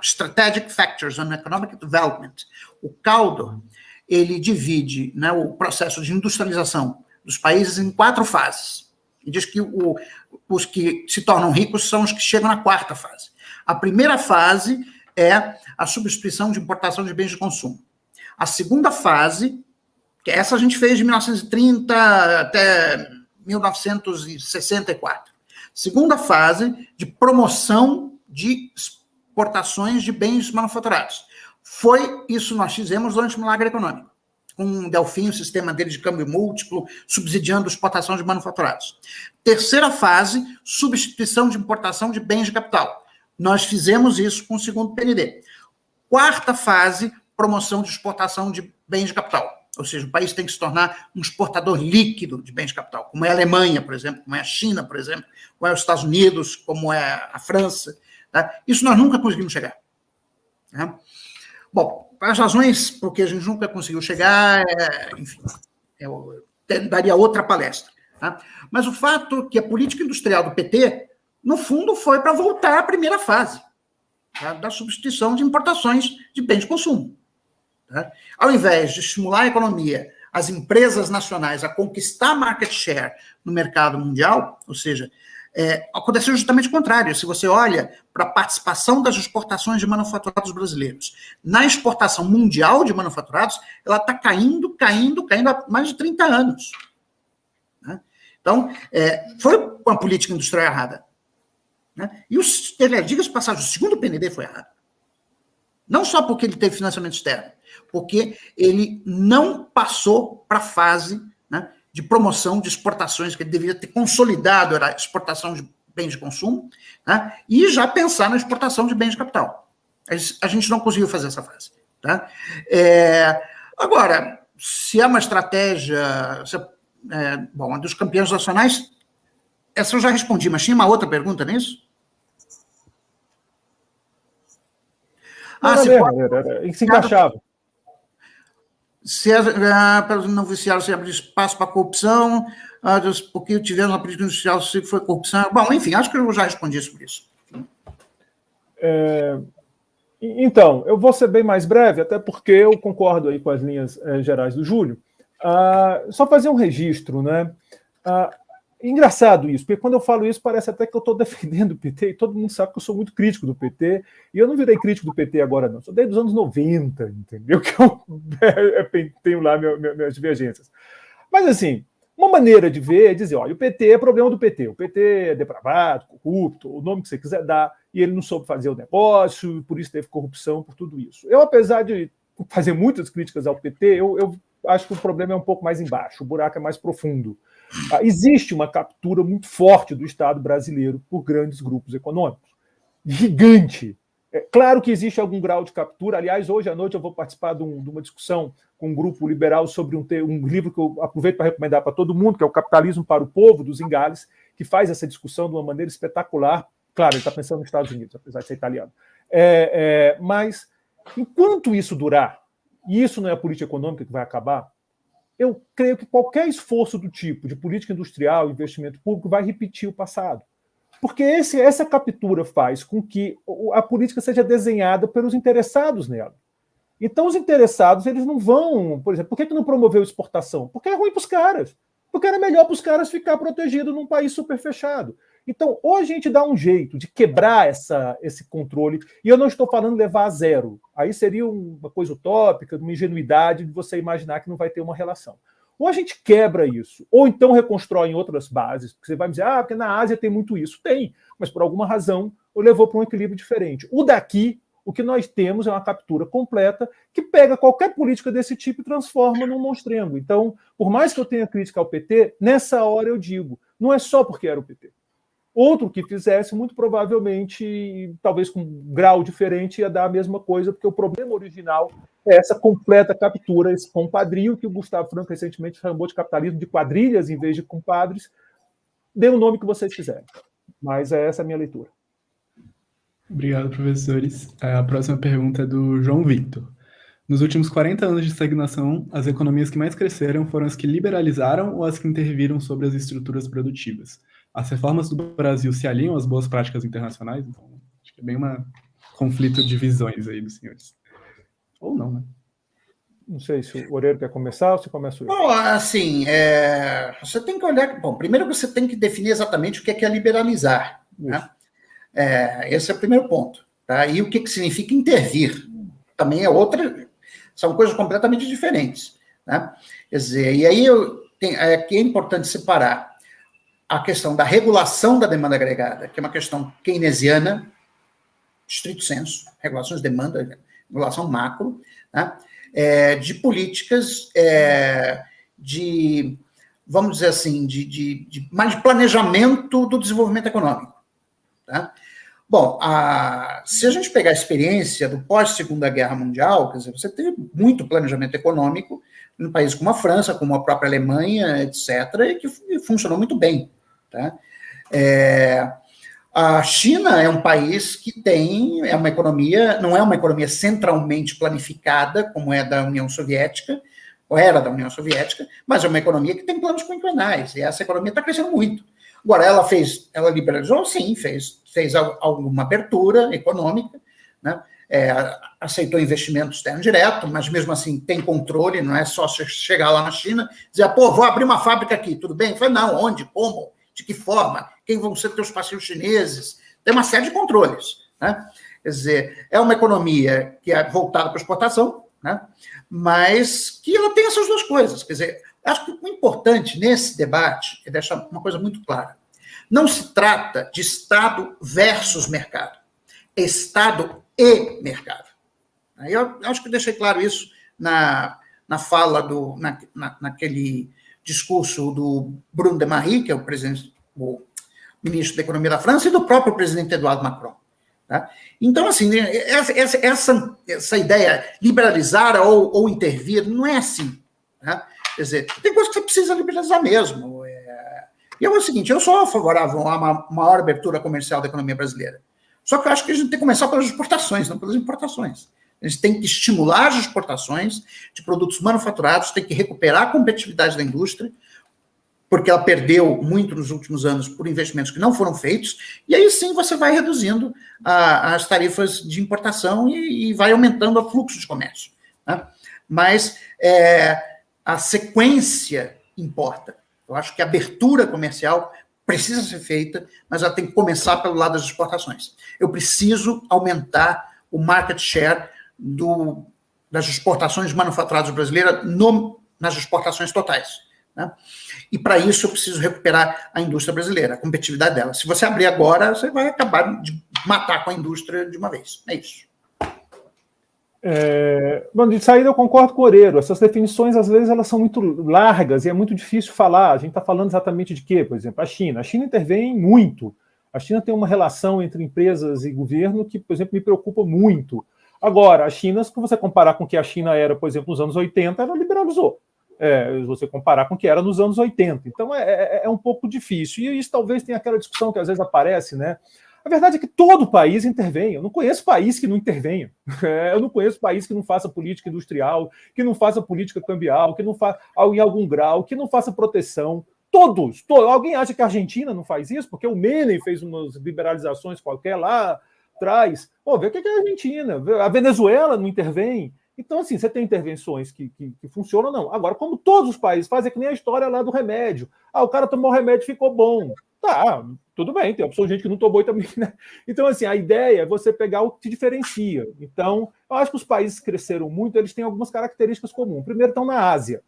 Speaker 3: Strategic Factors on Economic Development, o Caldor, ele divide, né, o processo de industrialização dos países em 4 fases. E diz que os que se tornam ricos são os que chegam na 4ª fase. A primeira fase é a substituição de importação de bens de consumo. A segunda fase, que essa a gente fez de 1930 até 1964. Segunda fase de promoção de exportações de bens manufaturados. Foi isso nós fizemos durante o milagre econômico, com o Delfim, o sistema dele de câmbio múltiplo, subsidiando a exportação de manufaturados. Terceira fase, substituição de importação de bens de capital. Nós fizemos isso com o segundo PND. Quarta fase, promoção de exportação de bens de capital. Ou seja, o país tem que se tornar um exportador líquido de bens de capital, como é a Alemanha, por exemplo, como é a China, por exemplo, como é os Estados Unidos, como é a França. Tá? Isso nós nunca conseguimos chegar. Tá? Bom, as razões por que a gente nunca conseguiu chegar, enfim, eu daria outra palestra. Tá? Mas o fato é que a política industrial do PT, no fundo, foi para voltar à primeira fase, tá? Da substituição de importações de bens de consumo. Tá? Ao invés de estimular a economia, as empresas nacionais a conquistar market share no mercado mundial, ou seja, aconteceu justamente o contrário. Se você olha para a participação das exportações de manufaturados brasileiros na exportação mundial de manufaturados, ela está caindo há mais de 30 anos. Né? Então, foi uma política industrial errada. Né? E, diga-se de passagem, o segundo PND foi errado. Não só porque ele teve financiamento externo, porque ele não passou para a fase, né, de promoção de exportações, que ele deveria ter consolidado a exportação de bens de consumo, né, e já pensar na exportação de bens de capital. A gente não conseguiu fazer essa fase. Tá? Agora, se é uma estratégia... bom, a dos campeões nacionais, essa eu já respondi, mas tinha uma outra pergunta nisso?
Speaker 2: Se encaixava.
Speaker 3: Se para não viciar, se abrir espaço para corrupção, porque tivemos uma política industrial, se foi corrupção. Bom, enfim, acho que eu já respondi sobre isso.
Speaker 2: Então, eu vou ser bem mais breve, até porque eu concordo aí com as linhas gerais do Júlio. Só fazer um registro, né? Engraçado isso, porque quando eu falo isso parece até que eu estou defendendo o PT, e todo mundo sabe que eu sou muito crítico do PT, e eu não virei crítico do PT agora não, sou desde os anos 90, entendeu? Que eu tenho lá minhas divergências. Mas assim, uma maneira de ver é dizer, olha, o PT é problema do PT, o PT é depravado, corrupto, o nome que você quiser dar, e ele não soube fazer o negócio, e por isso teve corrupção, por tudo isso. Eu, apesar de fazer muitas críticas ao PT, eu acho que o problema é um pouco mais embaixo, o buraco é mais profundo. Existe uma captura muito forte do Estado brasileiro por grandes grupos econômicos. Gigante. É claro que existe algum grau de captura. Aliás, hoje à noite eu vou participar de uma discussão com um grupo liberal sobre um livro que eu aproveito para recomendar para todo mundo, que é o Capitalismo para o Povo, do Zingales, que faz essa discussão de uma maneira espetacular. Claro, ele está pensando nos Estados Unidos, apesar de ser italiano. Mas, enquanto isso durar, e isso não é a política econômica que vai acabar, eu creio que qualquer esforço do tipo de política industrial, investimento público, vai repetir o passado. Porque essa captura faz com que a política seja desenhada pelos interessados nela. Então, os interessados, eles não vão... Por exemplo, por que não promoveu exportação? Porque é ruim para os caras. Porque era melhor para os caras ficar protegidos num país super fechado. Então, ou a gente dá um jeito de quebrar esse controle, e eu não estou falando levar a zero. Aí seria uma coisa utópica, uma ingenuidade de você imaginar que não vai ter uma relação. Ou a gente quebra isso, ou então reconstrói em outras bases, porque você vai me dizer, porque na Ásia tem muito isso. Tem, mas por alguma razão levou para um equilíbrio diferente. O daqui, o que nós temos é uma captura completa que pega qualquer política desse tipo e transforma num monstrengo. Então, por mais que eu tenha crítica ao PT, nessa hora eu digo, não é só porque era o PT. Outro que fizesse, muito provavelmente, talvez com um grau diferente, ia dar a mesma coisa, porque o problema original é essa completa captura, esse compadrio que o Gustavo Franco recentemente chamou de capitalismo de quadrilhas em vez de compadres. Dê o nome que vocês quiserem. Mas essa é a minha leitura.
Speaker 1: Obrigado, professores. A próxima pergunta é do João Victor. Nos últimos 40 anos de estagnação, as economias que mais cresceram foram as que liberalizaram ou as que interviram sobre as estruturas produtivas. As reformas do Brasil se alinham às boas práticas internacionais? Então, acho que é bem um conflito de visões aí dos senhores. Ou não, né?
Speaker 2: Não sei se o Oreiro quer começar ou se começa eu.
Speaker 3: Bom, assim, você tem que olhar... Bom, primeiro você tem que definir exatamente o que é liberalizar. Né? Esse é o primeiro ponto. Tá? E o que significa intervir. Também é outra... São coisas completamente diferentes. Né? Quer dizer, e aí que é importante separar a questão da regulação da demanda agregada, que é uma questão keynesiana, estrito senso, regulações de demanda, regulação macro, né? De políticas vamos dizer assim, mais de planejamento do desenvolvimento econômico. Tá? Bom, se a gente pegar a experiência do pós-Segunda Guerra Mundial, quer dizer, você teve muito planejamento econômico em países como a França, como a própria Alemanha, etc., e que funcionou muito bem. Tá? A China é um país que é uma economia, não é uma economia centralmente planificada, como é da União Soviética, ou era da União Soviética, mas é uma economia que tem planos quinquenais, e essa economia está crescendo muito. Agora, ela liberalizou? Sim, fez alguma abertura econômica, né? Aceitou investimento externo direto, mas mesmo assim tem controle, não é só chegar lá na China e dizer, vou abrir uma fábrica aqui, tudo bem? Falei, não, onde, como, de que forma, quem vão ser teus parceiros chineses? Tem uma série de controles, né? Quer dizer, é uma economia que é voltada para a exportação, né? Mas que ela tem essas duas coisas, quer dizer, acho que o importante nesse debate é deixar uma coisa muito clara. Não se trata de Estado versus mercado. É Estado e mercado. Eu acho que eu deixei claro isso na fala, naquele discurso do Bruno de Marie, que é o ministro da Economia da França, e do próprio presidente Eduardo Macron. Tá? Então, assim, essa ideia liberalizar ou intervir não é assim. Tá? Quer dizer, tem coisas que você precisa liberalizar mesmo. E é o seguinte, eu sou favorável a uma maior abertura comercial da economia brasileira. Só que eu acho que a gente tem que começar pelas exportações, não pelas importações. A gente tem que estimular as exportações de produtos manufaturados, tem que recuperar a competitividade da indústria, porque ela perdeu muito nos últimos anos por investimentos que não foram feitos, e aí sim você vai reduzindo as tarifas de importação e vai aumentando o fluxo de comércio. Né? Mas a sequência importa. Eu acho que a abertura comercial precisa ser feita, mas ela tem que começar pelo lado das exportações. Eu preciso aumentar o market share das exportações manufaturadas brasileiras nas exportações totais. né? E para isso eu preciso recuperar a indústria brasileira, a competitividade dela. Se você abrir agora, você vai acabar de matar com a indústria de uma vez. É isso.
Speaker 2: Bom, de saída eu concordo com o Oreiro. Essas definições, às vezes, elas são muito largas e é muito difícil falar. A gente está falando exatamente de quê? Por exemplo, a China. A China intervém muito. A China tem uma relação entre empresas e governo que, por exemplo, me preocupa muito. Agora, a China, se você comparar com o que a China era, por exemplo, nos anos 80, ela liberalizou. Se você comparar com o que era nos anos 80. Então, é um pouco difícil. E isso talvez tenha aquela discussão que às vezes aparece, né? A verdade é que todo país intervém. Eu não conheço país que não intervenha. Eu não conheço país que não faça política industrial, que não faça política cambial, que não faça, em algum grau, que não faça proteção. Todos. Alguém acha que a Argentina não faz isso? Porque o Menem fez umas liberalizações qualquer lá atrás. Vê o que é a Argentina. A Venezuela não intervém. Então, assim, você tem intervenções que funcionam, não. Agora, como todos os países fazem, é que nem a história lá do remédio. O cara tomou o remédio e ficou bom. Tá, tudo bem, tem opção de gente que não tomou e também, né? Então, assim, a ideia é você pegar o que te diferencia. Então, eu acho que os países que cresceram muito, eles têm algumas características comuns. Primeiro, estão na Ásia.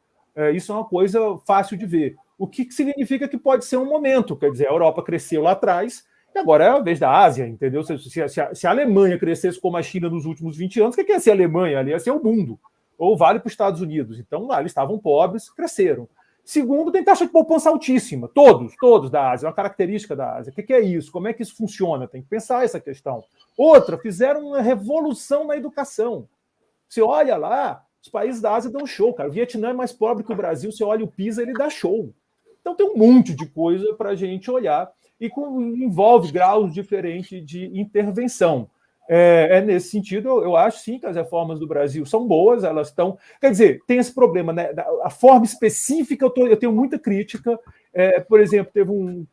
Speaker 2: Isso é uma coisa fácil de ver. O que significa que pode ser um momento. Quer dizer, a Europa cresceu lá atrás, e agora é a vez da Ásia, entendeu? Se a Alemanha crescesse como a China nos últimos 20 anos, o que ia ser a Alemanha? Ali ia ser o mundo. Ou vale para os Estados Unidos. Então, lá eles estavam pobres, cresceram. Segundo, tem taxa de poupança altíssima. Todos da Ásia. É uma característica da Ásia. O que é isso? Como é que isso funciona? Tem que pensar essa questão. Outra, fizeram uma revolução na educação. Você olha lá, os países da Ásia dão show, cara. O Vietnã é mais pobre que o Brasil. Você olha o PISA, ele dá show. Então tem um monte de coisa para a gente olhar e envolve graus diferentes de intervenção. Nesse sentido, eu acho sim que as reformas do Brasil são boas, elas estão. Quer dizer, tem esse problema, né? A forma específica, eu tenho muita crítica. Por exemplo,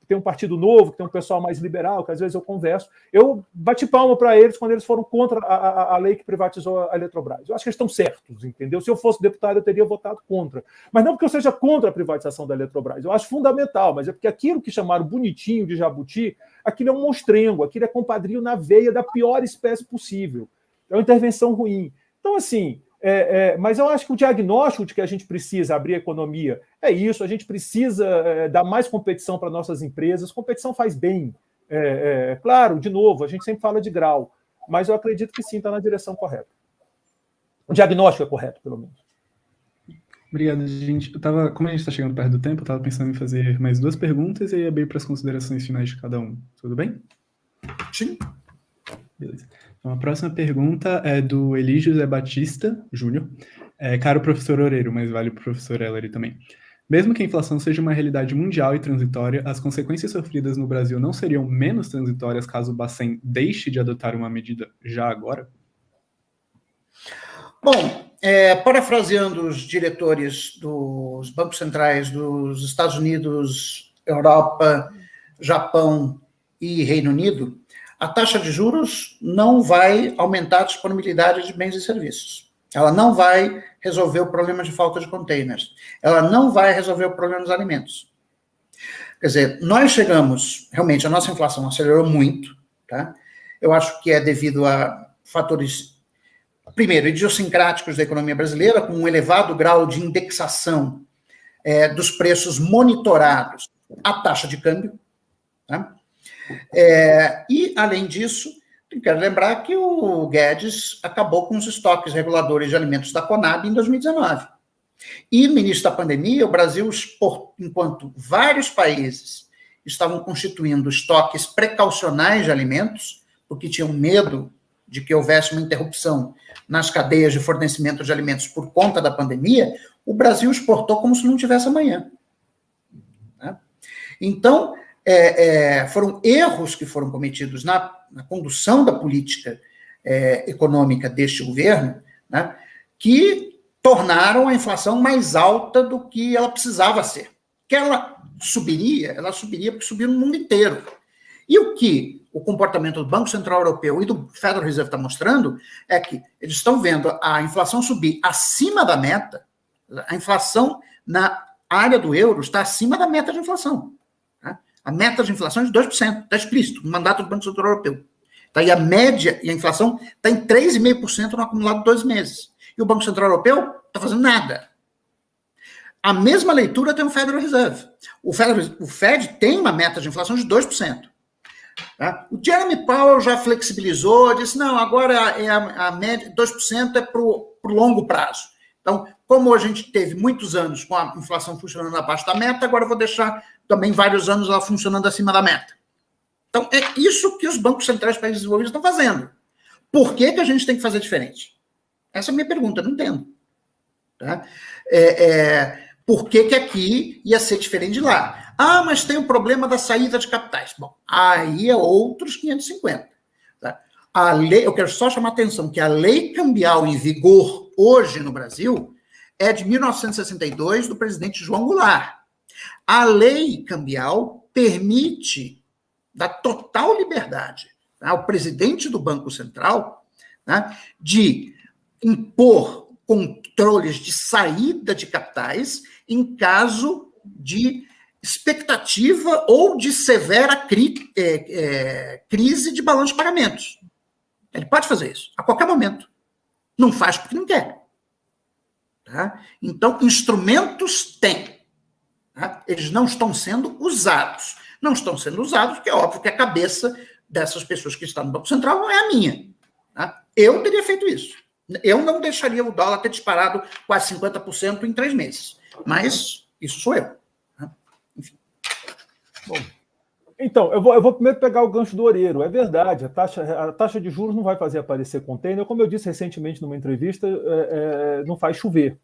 Speaker 2: tem um partido novo, que tem um pessoal mais liberal, que às vezes eu converso. Eu bati palma para eles quando eles foram contra a lei que privatizou a Eletrobras. Eu acho que eles estão certos, entendeu? Se eu fosse deputado, eu teria votado contra. Mas não porque eu seja contra a privatização da Eletrobras. Eu acho fundamental, mas é porque aquilo que chamaram bonitinho de jabuti, aquilo é um monstrengo, aquilo é compadrio na veia da pior espécie possível. É uma intervenção ruim. Então, assim, mas eu acho que o diagnóstico de que a gente precisa abrir a economia é isso, a gente precisa dar mais competição para nossas empresas, competição faz bem. Claro, de novo, a gente sempre fala de grau, mas eu acredito que sim, está na direção correta. O diagnóstico é correto, pelo menos.
Speaker 1: Obrigado, gente. Como a gente está chegando perto do tempo, eu estava pensando em fazer mais 2 perguntas e aí abrir para as considerações finais de cada um. Tudo bem?
Speaker 3: Sim.
Speaker 1: Beleza. Então, a próxima pergunta é do Eli José Batista Júnior. Caro professor Oreiro, mas vale para o professor Ellery também. Mesmo que a inflação seja uma realidade mundial e transitória, as consequências sofridas no Brasil não seriam menos transitórias caso o Bacen deixe de adotar uma medida já agora?
Speaker 3: Bom, parafraseando os diretores dos bancos centrais dos Estados Unidos, Europa, Japão e Reino Unido, a taxa de juros não vai aumentar a disponibilidade de bens e serviços. Ela não vai resolver o problema de falta de containers. Ela não vai resolver o problema dos alimentos. Quer dizer, nós chegamos, realmente, a nossa inflação acelerou muito, tá? Eu acho que é devido a fatores, primeiro, idiosincráticos da economia brasileira, com um elevado grau de indexação dos preços monitorados à taxa de câmbio, tá? E, além disso, eu quero lembrar que o Guedes acabou com os estoques reguladores de alimentos da Conab em 2019. E, no início da pandemia, o Brasil, enquanto vários países estavam constituindo estoques precaucionais de alimentos, porque tinham medo de que houvesse uma interrupção nas cadeias de fornecimento de alimentos por conta da pandemia, o Brasil exportou como se não tivesse amanhã. Né? Então, foram erros que foram cometidos na condução da política econômica deste governo, né, que tornaram a inflação mais alta do que ela precisava ser. Que ela subiria porque subiu no mundo inteiro. E o que o comportamento do Banco Central Europeu e do Federal Reserve está mostrando é que eles estão vendo a inflação subir acima da meta. A inflação na área do euro está acima da meta de inflação. A meta de inflação é de 2%, está explícito no mandato do Banco Central Europeu. Tá, e a média e a inflação está em 3,5% no acumulado de 2 meses. E o Banco Central Europeu está fazendo nada. A mesma leitura tem o Federal Reserve. O Fed tem uma meta de inflação de 2%. Tá? O Jeremy Powell já flexibilizou, disse, não, agora a média, 2% é para o longo prazo. Então, como a gente teve muitos anos com a inflação funcionando abaixo da meta, agora eu vou deixar também vários anos ela funcionando acima da meta. Então, é isso que os bancos centrais dos países desenvolvidos estão fazendo. Por que a gente tem que fazer diferente? Essa é a minha pergunta, eu não entendo. Tá? Por que aqui ia ser diferente de lá? Ah, mas tem o problema da saída de capitais. Bom, aí é outros 550. Tá? A lei, eu quero só chamar a atenção que a lei cambial em vigor hoje no Brasil é de 1962, do presidente João Goulart. A lei cambial permite, dá total liberdade ao presidente do Banco Central, né, de impor controles de saída de capitais em caso de expectativa ou de severa crise de balanço de pagamentos. Ele pode fazer isso a qualquer momento. Não faz porque não quer. Tá? Então, instrumentos tem. Tá? Eles não estão sendo usados. Não estão sendo usados porque é óbvio que a cabeça dessas pessoas que estão no Banco Central não é a minha. Tá? Eu teria feito isso. Eu não deixaria o dólar ter disparado quase 50% em 3 meses. Mas isso sou eu. Tá? Enfim.
Speaker 2: Bom, então, eu vou primeiro pegar o gancho do Oreiro. É verdade, a taxa de juros não vai fazer aparecer container. Como eu disse recentemente numa entrevista, não faz chover.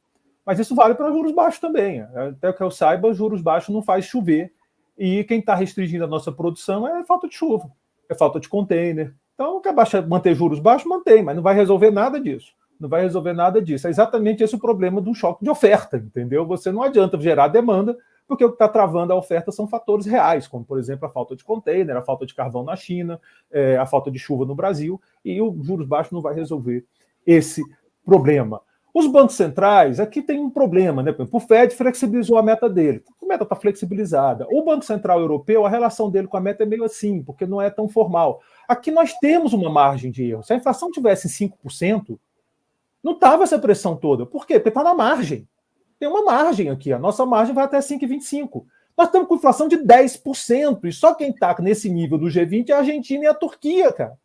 Speaker 2: Mas isso vale para juros baixos também. Até que eu saiba, juros baixos não faz chover. E quem está restringindo a nossa produção é falta de chuva, é falta de container. Então, quer manter juros baixos? Mantém, mas não vai resolver nada disso. Não vai resolver nada disso. É exatamente esse o problema do choque de oferta, entendeu? Você não adianta gerar demanda, porque o que está travando a oferta são fatores reais, como, por exemplo, a falta de container, a falta de carvão na China, a falta de chuva no Brasil, e o juros baixos não vai resolver esse problema. Os bancos centrais, aqui tem um problema, né? Por exemplo, o Fed flexibilizou a meta dele. A meta está flexibilizada. O Banco Central Europeu, a relação dele com a meta é meio assim, porque não é tão formal. Aqui nós temos uma margem de erro. Se a inflação tivesse 5%, não estava essa pressão toda. Por quê? Porque está na margem. Tem uma margem aqui. A nossa margem vai até 5,25%. Nós estamos com inflação de 10%. E só quem está nesse nível do G20 é a Argentina e a Turquia, cara.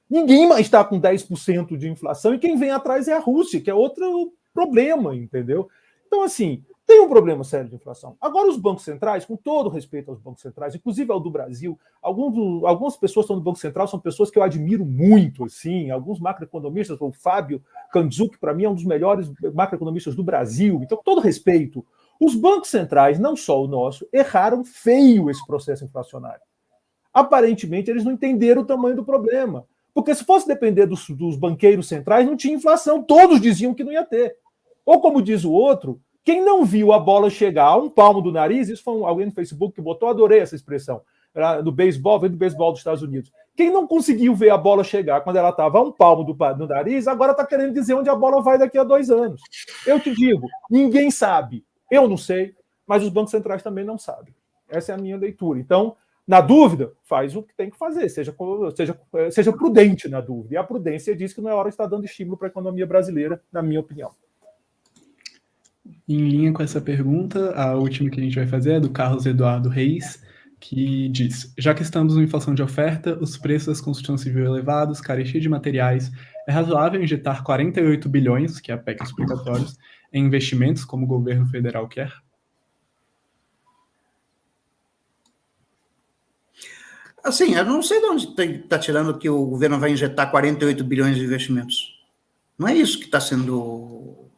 Speaker 2: Ninguém mais está com 10% de inflação e quem vem atrás é a Rússia, que é outro problema, entendeu? Então, assim, tem um problema sério de inflação. Agora, os bancos centrais, com todo respeito aos bancos centrais, inclusive ao do Brasil, algumas pessoas que estão no Banco Central são pessoas que eu admiro muito, assim, alguns macroeconomistas, o Fábio Kandzuk, para mim, é um dos melhores macroeconomistas do Brasil. Então, com todo respeito, os bancos centrais, não só o nosso, erraram feio esse processo inflacionário. Aparentemente, eles não entenderam o tamanho do problema. Porque se fosse depender dos banqueiros centrais, não tinha inflação. Todos diziam que não ia ter. Ou como diz o outro, quem não viu a bola chegar a um palmo do nariz, isso foi alguém no Facebook que botou, adorei essa expressão, do beisebol, vem do beisebol dos Estados Unidos. Quem não conseguiu ver a bola chegar quando ela estava a um palmo do nariz, agora está querendo dizer onde a bola vai daqui a 2 anos. Eu te digo, ninguém sabe. Eu não sei, mas os bancos centrais também não sabem. Essa é a minha leitura. Então, na dúvida, faz o que tem que fazer, seja prudente na dúvida. E a prudência diz que não é hora de estar dando estímulo para a economia brasileira, na minha opinião.
Speaker 1: Em linha com essa pergunta, a última que a gente vai fazer é do Carlos Eduardo Reis, que diz: já que estamos em inflação de oferta, os preços das construção civil elevados, carestia de materiais, é razoável injetar 48 bilhões, que é a PEC explicatórios, em investimentos como o governo federal quer?
Speaker 3: Assim, eu não sei de onde está tirando que o governo vai injetar 48 bilhões de investimentos. Não é isso que está sendo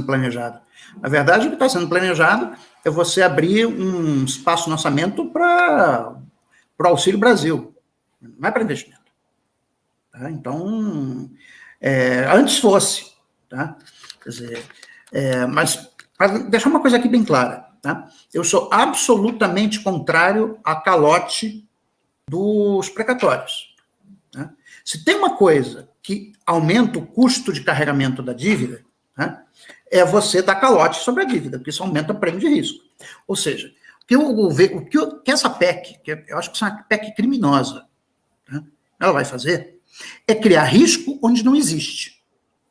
Speaker 3: planejado. Na verdade, o que está sendo planejado é você abrir um espaço no orçamento para o Auxílio Brasil. Não é para investimento. Tá? Então, antes fosse. Tá? Quer dizer, mas para deixar uma coisa aqui bem clara, tá? Eu sou absolutamente contrário a calote dos precatórios. Né? Se tem uma coisa que aumenta o custo de carregamento da dívida, né, é você dar calote sobre a dívida, porque isso aumenta o prêmio de risco. Ou seja, que essa PEC, que eu acho que é uma PEC criminosa, né, ela vai fazer, é criar risco onde não existe.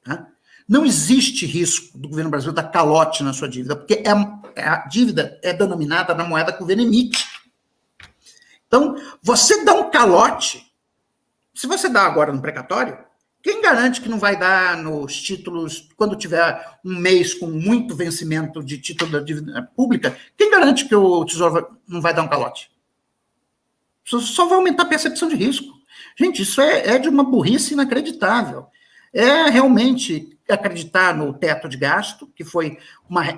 Speaker 3: Né? Não existe risco do governo brasileiro dar calote na sua dívida, porque a dívida é denominada na moeda que o governo emite. Então, você dá um calote, se você dá agora no precatório, quem garante que não vai dar nos títulos, quando tiver um mês com muito vencimento de título da dívida pública, quem garante que o Tesouro não vai dar um calote? Só vai aumentar a percepção de risco. Gente, isso é de uma burrice inacreditável. É realmente acreditar no teto de gasto, que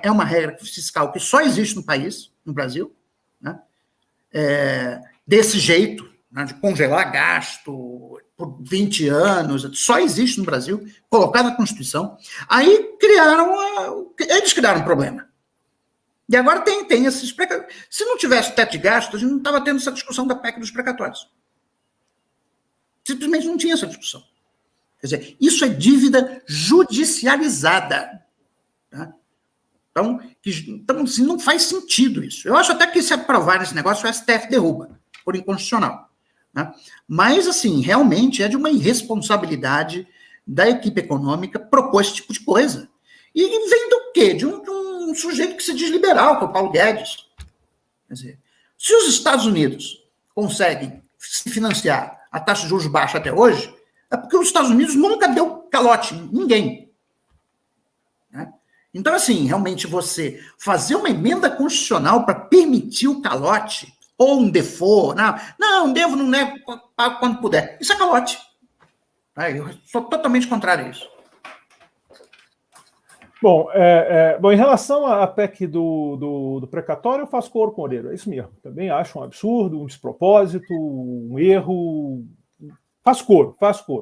Speaker 3: é uma regra fiscal que só existe no país, no Brasil, né? Desse jeito, né, de congelar gasto por 20 anos, só existe no Brasil, colocado na Constituição. Aí eles criaram um problema. E agora tem esses precatórios. Se não tivesse teto de gasto, a gente não estava tendo essa discussão da PEC dos precatórios. Simplesmente não tinha essa discussão. Quer dizer, isso é dívida judicializada. Tá? Então, assim, não faz sentido isso. Eu acho até que se aprovar esse negócio, o STF derruba, por inconstitucional. Né? Mas, assim, realmente é de uma irresponsabilidade da equipe econômica propor esse tipo de coisa. E vem do quê? De um sujeito que se diz liberal, que é o Paulo Guedes. Quer dizer, se os Estados Unidos conseguem se financiar a taxa de juros baixa até hoje, é porque os Estados Unidos nunca deu calote em ninguém. Né? Então, assim, realmente você fazer uma emenda constitucional para permitir o calote, ou um default, não devo, não nego, pago quando puder. Isso é calote. Eu sou totalmente contrário a isso.
Speaker 2: Bom, em relação à PEC do precatório, eu faço coro com o Oreiro, é isso mesmo. Também acho um absurdo, um despropósito, um erro. Faço coro.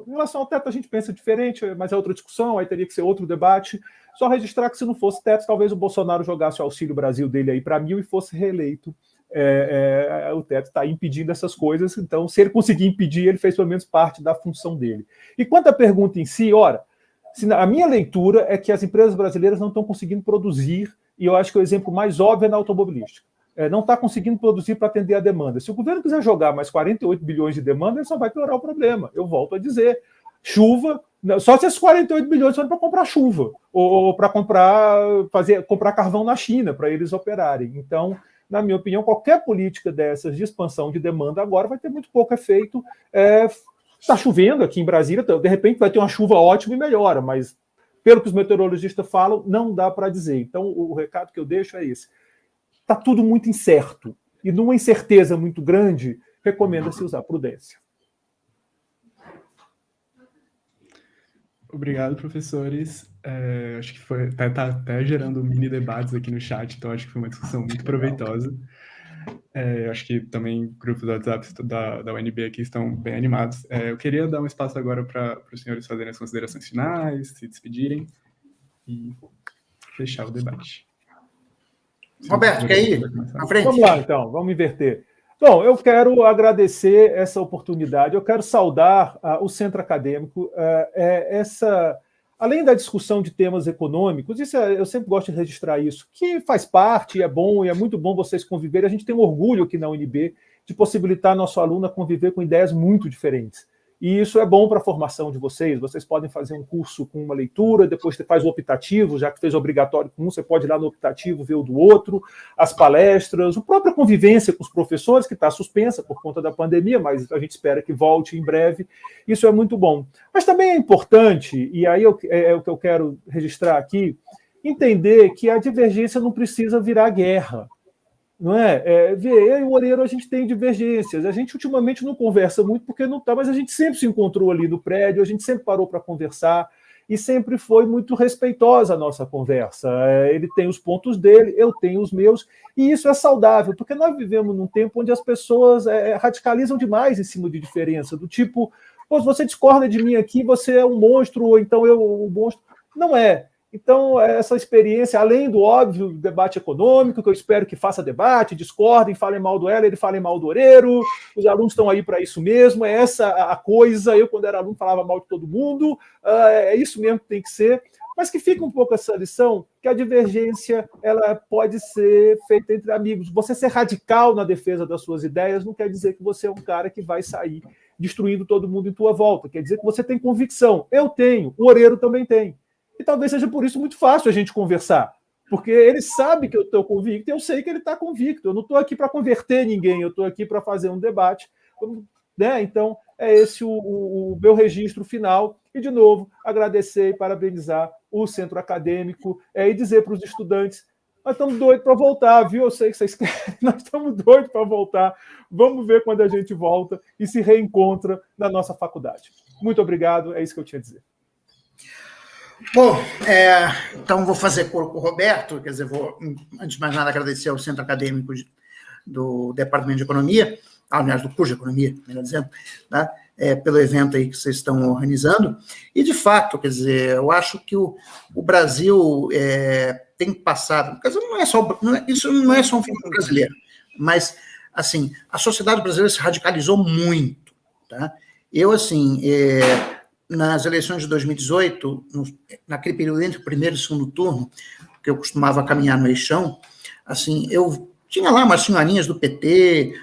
Speaker 2: Em relação ao teto, a gente pensa diferente, mas é outra discussão, aí teria que ser outro debate. Só registrar que se não fosse teto, talvez o Bolsonaro jogasse o Auxílio Brasil dele aí para 1.000 e fosse reeleito. O teto está impedindo essas coisas, então, se ele conseguir impedir, ele fez pelo menos parte da função dele. E quanto à pergunta em si, a minha leitura é que as empresas brasileiras não estão conseguindo produzir, e eu acho que o exemplo mais óbvio é na automobilística. Não está conseguindo produzir para atender a demanda. Se o governo quiser jogar mais 48 bilhões de demanda, ele só vai piorar o problema. Eu volto a dizer, chuva, só se esses 48 bilhões forem para comprar chuva, ou para comprar carvão na China, para eles operarem. Então, na minha opinião, qualquer política dessas de expansão de demanda agora vai ter muito pouco efeito. Está chovendo aqui em Brasília, de repente vai ter uma chuva ótima e melhora, mas pelo que os meteorologistas falam, não dá para dizer. Então, o recado que eu deixo é esse. Está tudo muito incerto. E numa incerteza muito grande, recomenda-se usar prudência.
Speaker 1: Obrigado, professores. Acho que está até gerando mini debates aqui no chat, então acho que foi uma discussão muito proveitosa. Acho que também grupos do WhatsApp da UNB aqui estão bem animados. Eu queria dar um espaço agora para os senhores fazerem as considerações finais, se despedirem e fechar o debate.
Speaker 3: Roberto, quer ir? À frente.
Speaker 2: Vamos lá, então, vamos inverter. Bom, eu quero agradecer essa oportunidade, eu quero saudar o Centro Acadêmico, além da discussão de temas econômicos, eu sempre gosto de registrar isso, que faz parte, é bom, e é muito bom vocês conviverem. A gente tem um orgulho aqui na UNB de possibilitar nosso aluno a conviver com ideias muito diferentes. E isso é bom para a formação de vocês. Vocês podem fazer um curso com uma leitura, depois você faz o optativo, já que fez obrigatório com um, você pode ir lá no optativo ver o do outro, as palestras, a própria convivência com os professores, que está suspensa por conta da pandemia, mas a gente espera que volte em breve. Isso é muito bom. Mas também é importante, e aí é o que eu quero registrar aqui, entender que a divergência não precisa virar guerra. Não é? Eu e o Oreiro, a gente tem divergências. A gente ultimamente não conversa muito porque não está, mas a gente sempre se encontrou ali no prédio, a gente sempre parou para conversar e sempre foi muito respeitosa a nossa conversa. Ele tem os pontos dele, eu tenho os meus, e isso é saudável, porque nós vivemos num tempo onde as pessoas radicalizam demais em cima de diferença, do tipo, se você discorda de mim aqui, você é um monstro, ou então eu um monstro. Não é. Então, essa experiência, além do óbvio debate econômico, que eu espero que faça debate, discordem, falem mal do Heller, falem mal do Oreiro, os alunos estão aí para isso mesmo, é essa a coisa. Eu, quando era aluno, falava mal de todo mundo, é isso mesmo que tem que ser, mas que fica um pouco essa lição, que a divergência ela pode ser feita entre amigos. Você ser radical na defesa das suas ideias não quer dizer que você é um cara que vai sair destruindo todo mundo em tua volta, quer dizer que você tem convicção. Eu tenho, o Oreiro também tem. E talvez seja por isso muito fácil a gente conversar, porque ele sabe que eu estou convicto e eu sei que ele está convicto. Eu não estou aqui para converter ninguém, eu estou aqui para fazer um debate, né? Então, é esse o meu registro final. E, de novo, agradecer e parabenizar o centro acadêmico e dizer para os estudantes: nós estamos doidos para voltar, viu? Eu sei que vocês querem, nós estamos doidos para voltar. Vamos ver quando a gente volta e se reencontra na nossa faculdade. Muito obrigado, é isso que eu tinha a dizer.
Speaker 3: Bom, então vou fazer coro com o Roberto, quer dizer, vou, antes de mais nada, agradecer ao Centro Acadêmico do Departamento de Economia, aliás, do curso de Economia, melhor dizendo, né, pelo evento aí que vocês estão organizando, e de fato, quer dizer, eu acho que o Brasil tem passado, quer dizer, isso não é só um fenômeno brasileiro, mas, assim, a sociedade brasileira se radicalizou muito, tá? Eu, assim, nas eleições de 2018, naquele período entre o primeiro e o segundo turno, que eu costumava caminhar no eixão, assim, eu tinha lá umas senhorinhas do PT,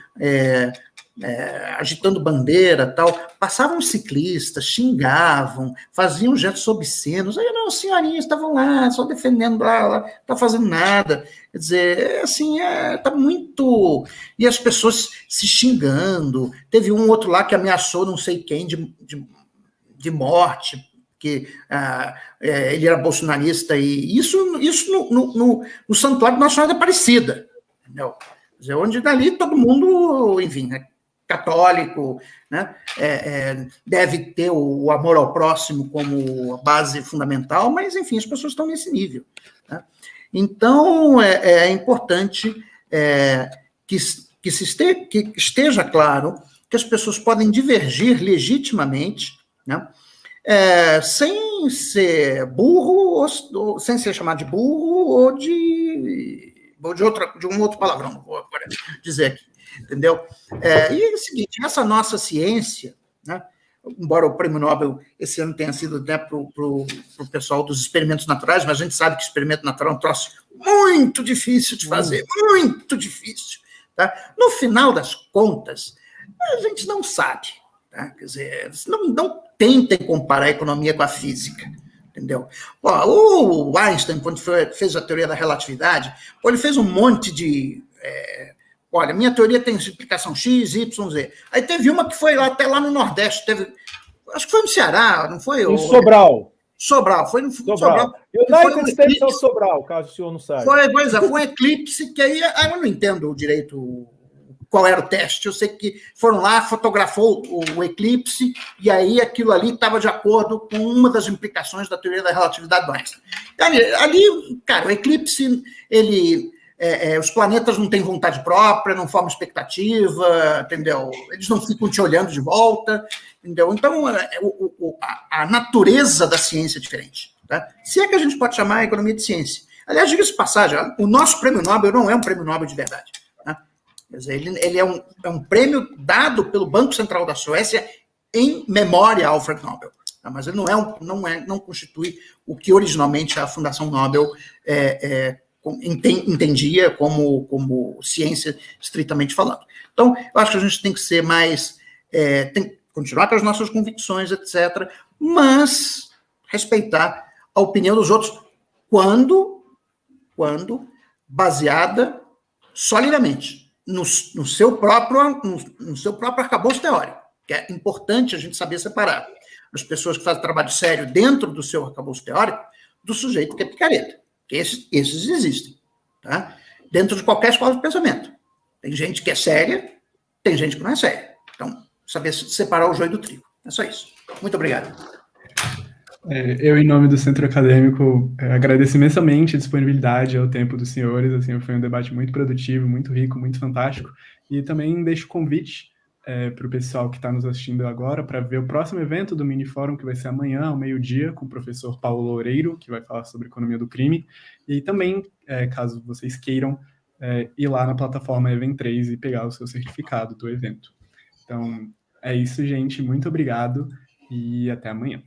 Speaker 3: agitando bandeira, tal, passavam ciclistas, xingavam, faziam gestos obscenos, aí não, as senhorinhas estavam lá, só defendendo, lá, não está fazendo nada, quer dizer, assim, está muito, e as pessoas se xingando, teve um outro lá que ameaçou não sei quem de morte, que ele era bolsonarista, e isso no Santuário Nacional da Aparecida, entendeu? Quer dizer, onde dali todo mundo, enfim, católico, né, deve ter o amor ao próximo como base fundamental, mas, enfim, as pessoas estão nesse nível, né? Então, é importante que esteja claro que as pessoas podem divergir legitimamente, né, sem ser burro, ou sem ser chamado de burro, ou de um outro palavrão, não vou agora dizer aqui, entendeu? E é o seguinte, essa nossa ciência, né, embora o prêmio Nobel esse ano tenha sido, né, para o pessoal dos experimentos naturais, mas a gente sabe que experimento natural é um troço muito difícil de fazer, muito difícil, tá? No final das contas, a gente não sabe, tá? Quer dizer, não tentem comparar a economia com a física, entendeu? O Einstein, quando fez a teoria da relatividade, ele fez um monte de... olha, minha teoria tem explicação X, Y, Z. Aí teve uma que foi até lá no Nordeste, acho que foi no Ceará, não foi?
Speaker 2: Em Sobral.
Speaker 3: Sobral, foi no Sobral.
Speaker 2: United States of Sobral, caso o senhor não saiba.
Speaker 3: Foi um eclipse que aí eu não entendo direito qual era o teste. Eu sei que foram lá, fotografou o eclipse, e aí aquilo ali estava de acordo com uma das implicações da teoria da relatividade do Einstein. Ali, cara, o eclipse, os planetas não têm vontade própria, não formam expectativa, entendeu? Eles não ficam te olhando de volta, entendeu? Então, a natureza da ciência é diferente, tá? Se é que a gente pode chamar a economia de ciência. Aliás, diga-se de passagem, o nosso prêmio Nobel não é um prêmio Nobel de verdade. Quer dizer, ele é um prêmio dado pelo Banco Central da Suécia em memória a Alfred Nobel, tá? Mas ele não constitui o que originalmente a Fundação Nobel entendia como ciência estritamente falando. Então, eu acho que a gente tem que ser mais... tem que continuar com as nossas convicções, etc., mas respeitar a opinião dos outros quando baseada solidamente no seu próprio arcabouço teórico, que é importante a gente saber separar as pessoas que fazem trabalho sério dentro do seu arcabouço teórico do sujeito que é picareta, que esses existem, tá? Dentro de qualquer escola de pensamento. Tem gente que é séria, tem gente que não é séria. Então, saber separar o joio do trigo. É só isso. Muito obrigado.
Speaker 1: Eu, em nome do Centro Acadêmico, agradeço imensamente a disponibilidade ao tempo dos senhores. Assim, foi um debate muito produtivo, muito rico, muito fantástico. E também deixo o convite para o pessoal que está nos assistindo agora para ver o próximo evento do Mini Fórum, que vai ser amanhã, ao meio-dia, com o professor Paulo Loureiro, que vai falar sobre economia do crime. E também, caso vocês queiram, ir lá na plataforma Event3 e pegar o seu certificado do evento. Então, é isso, gente. Muito obrigado e até amanhã.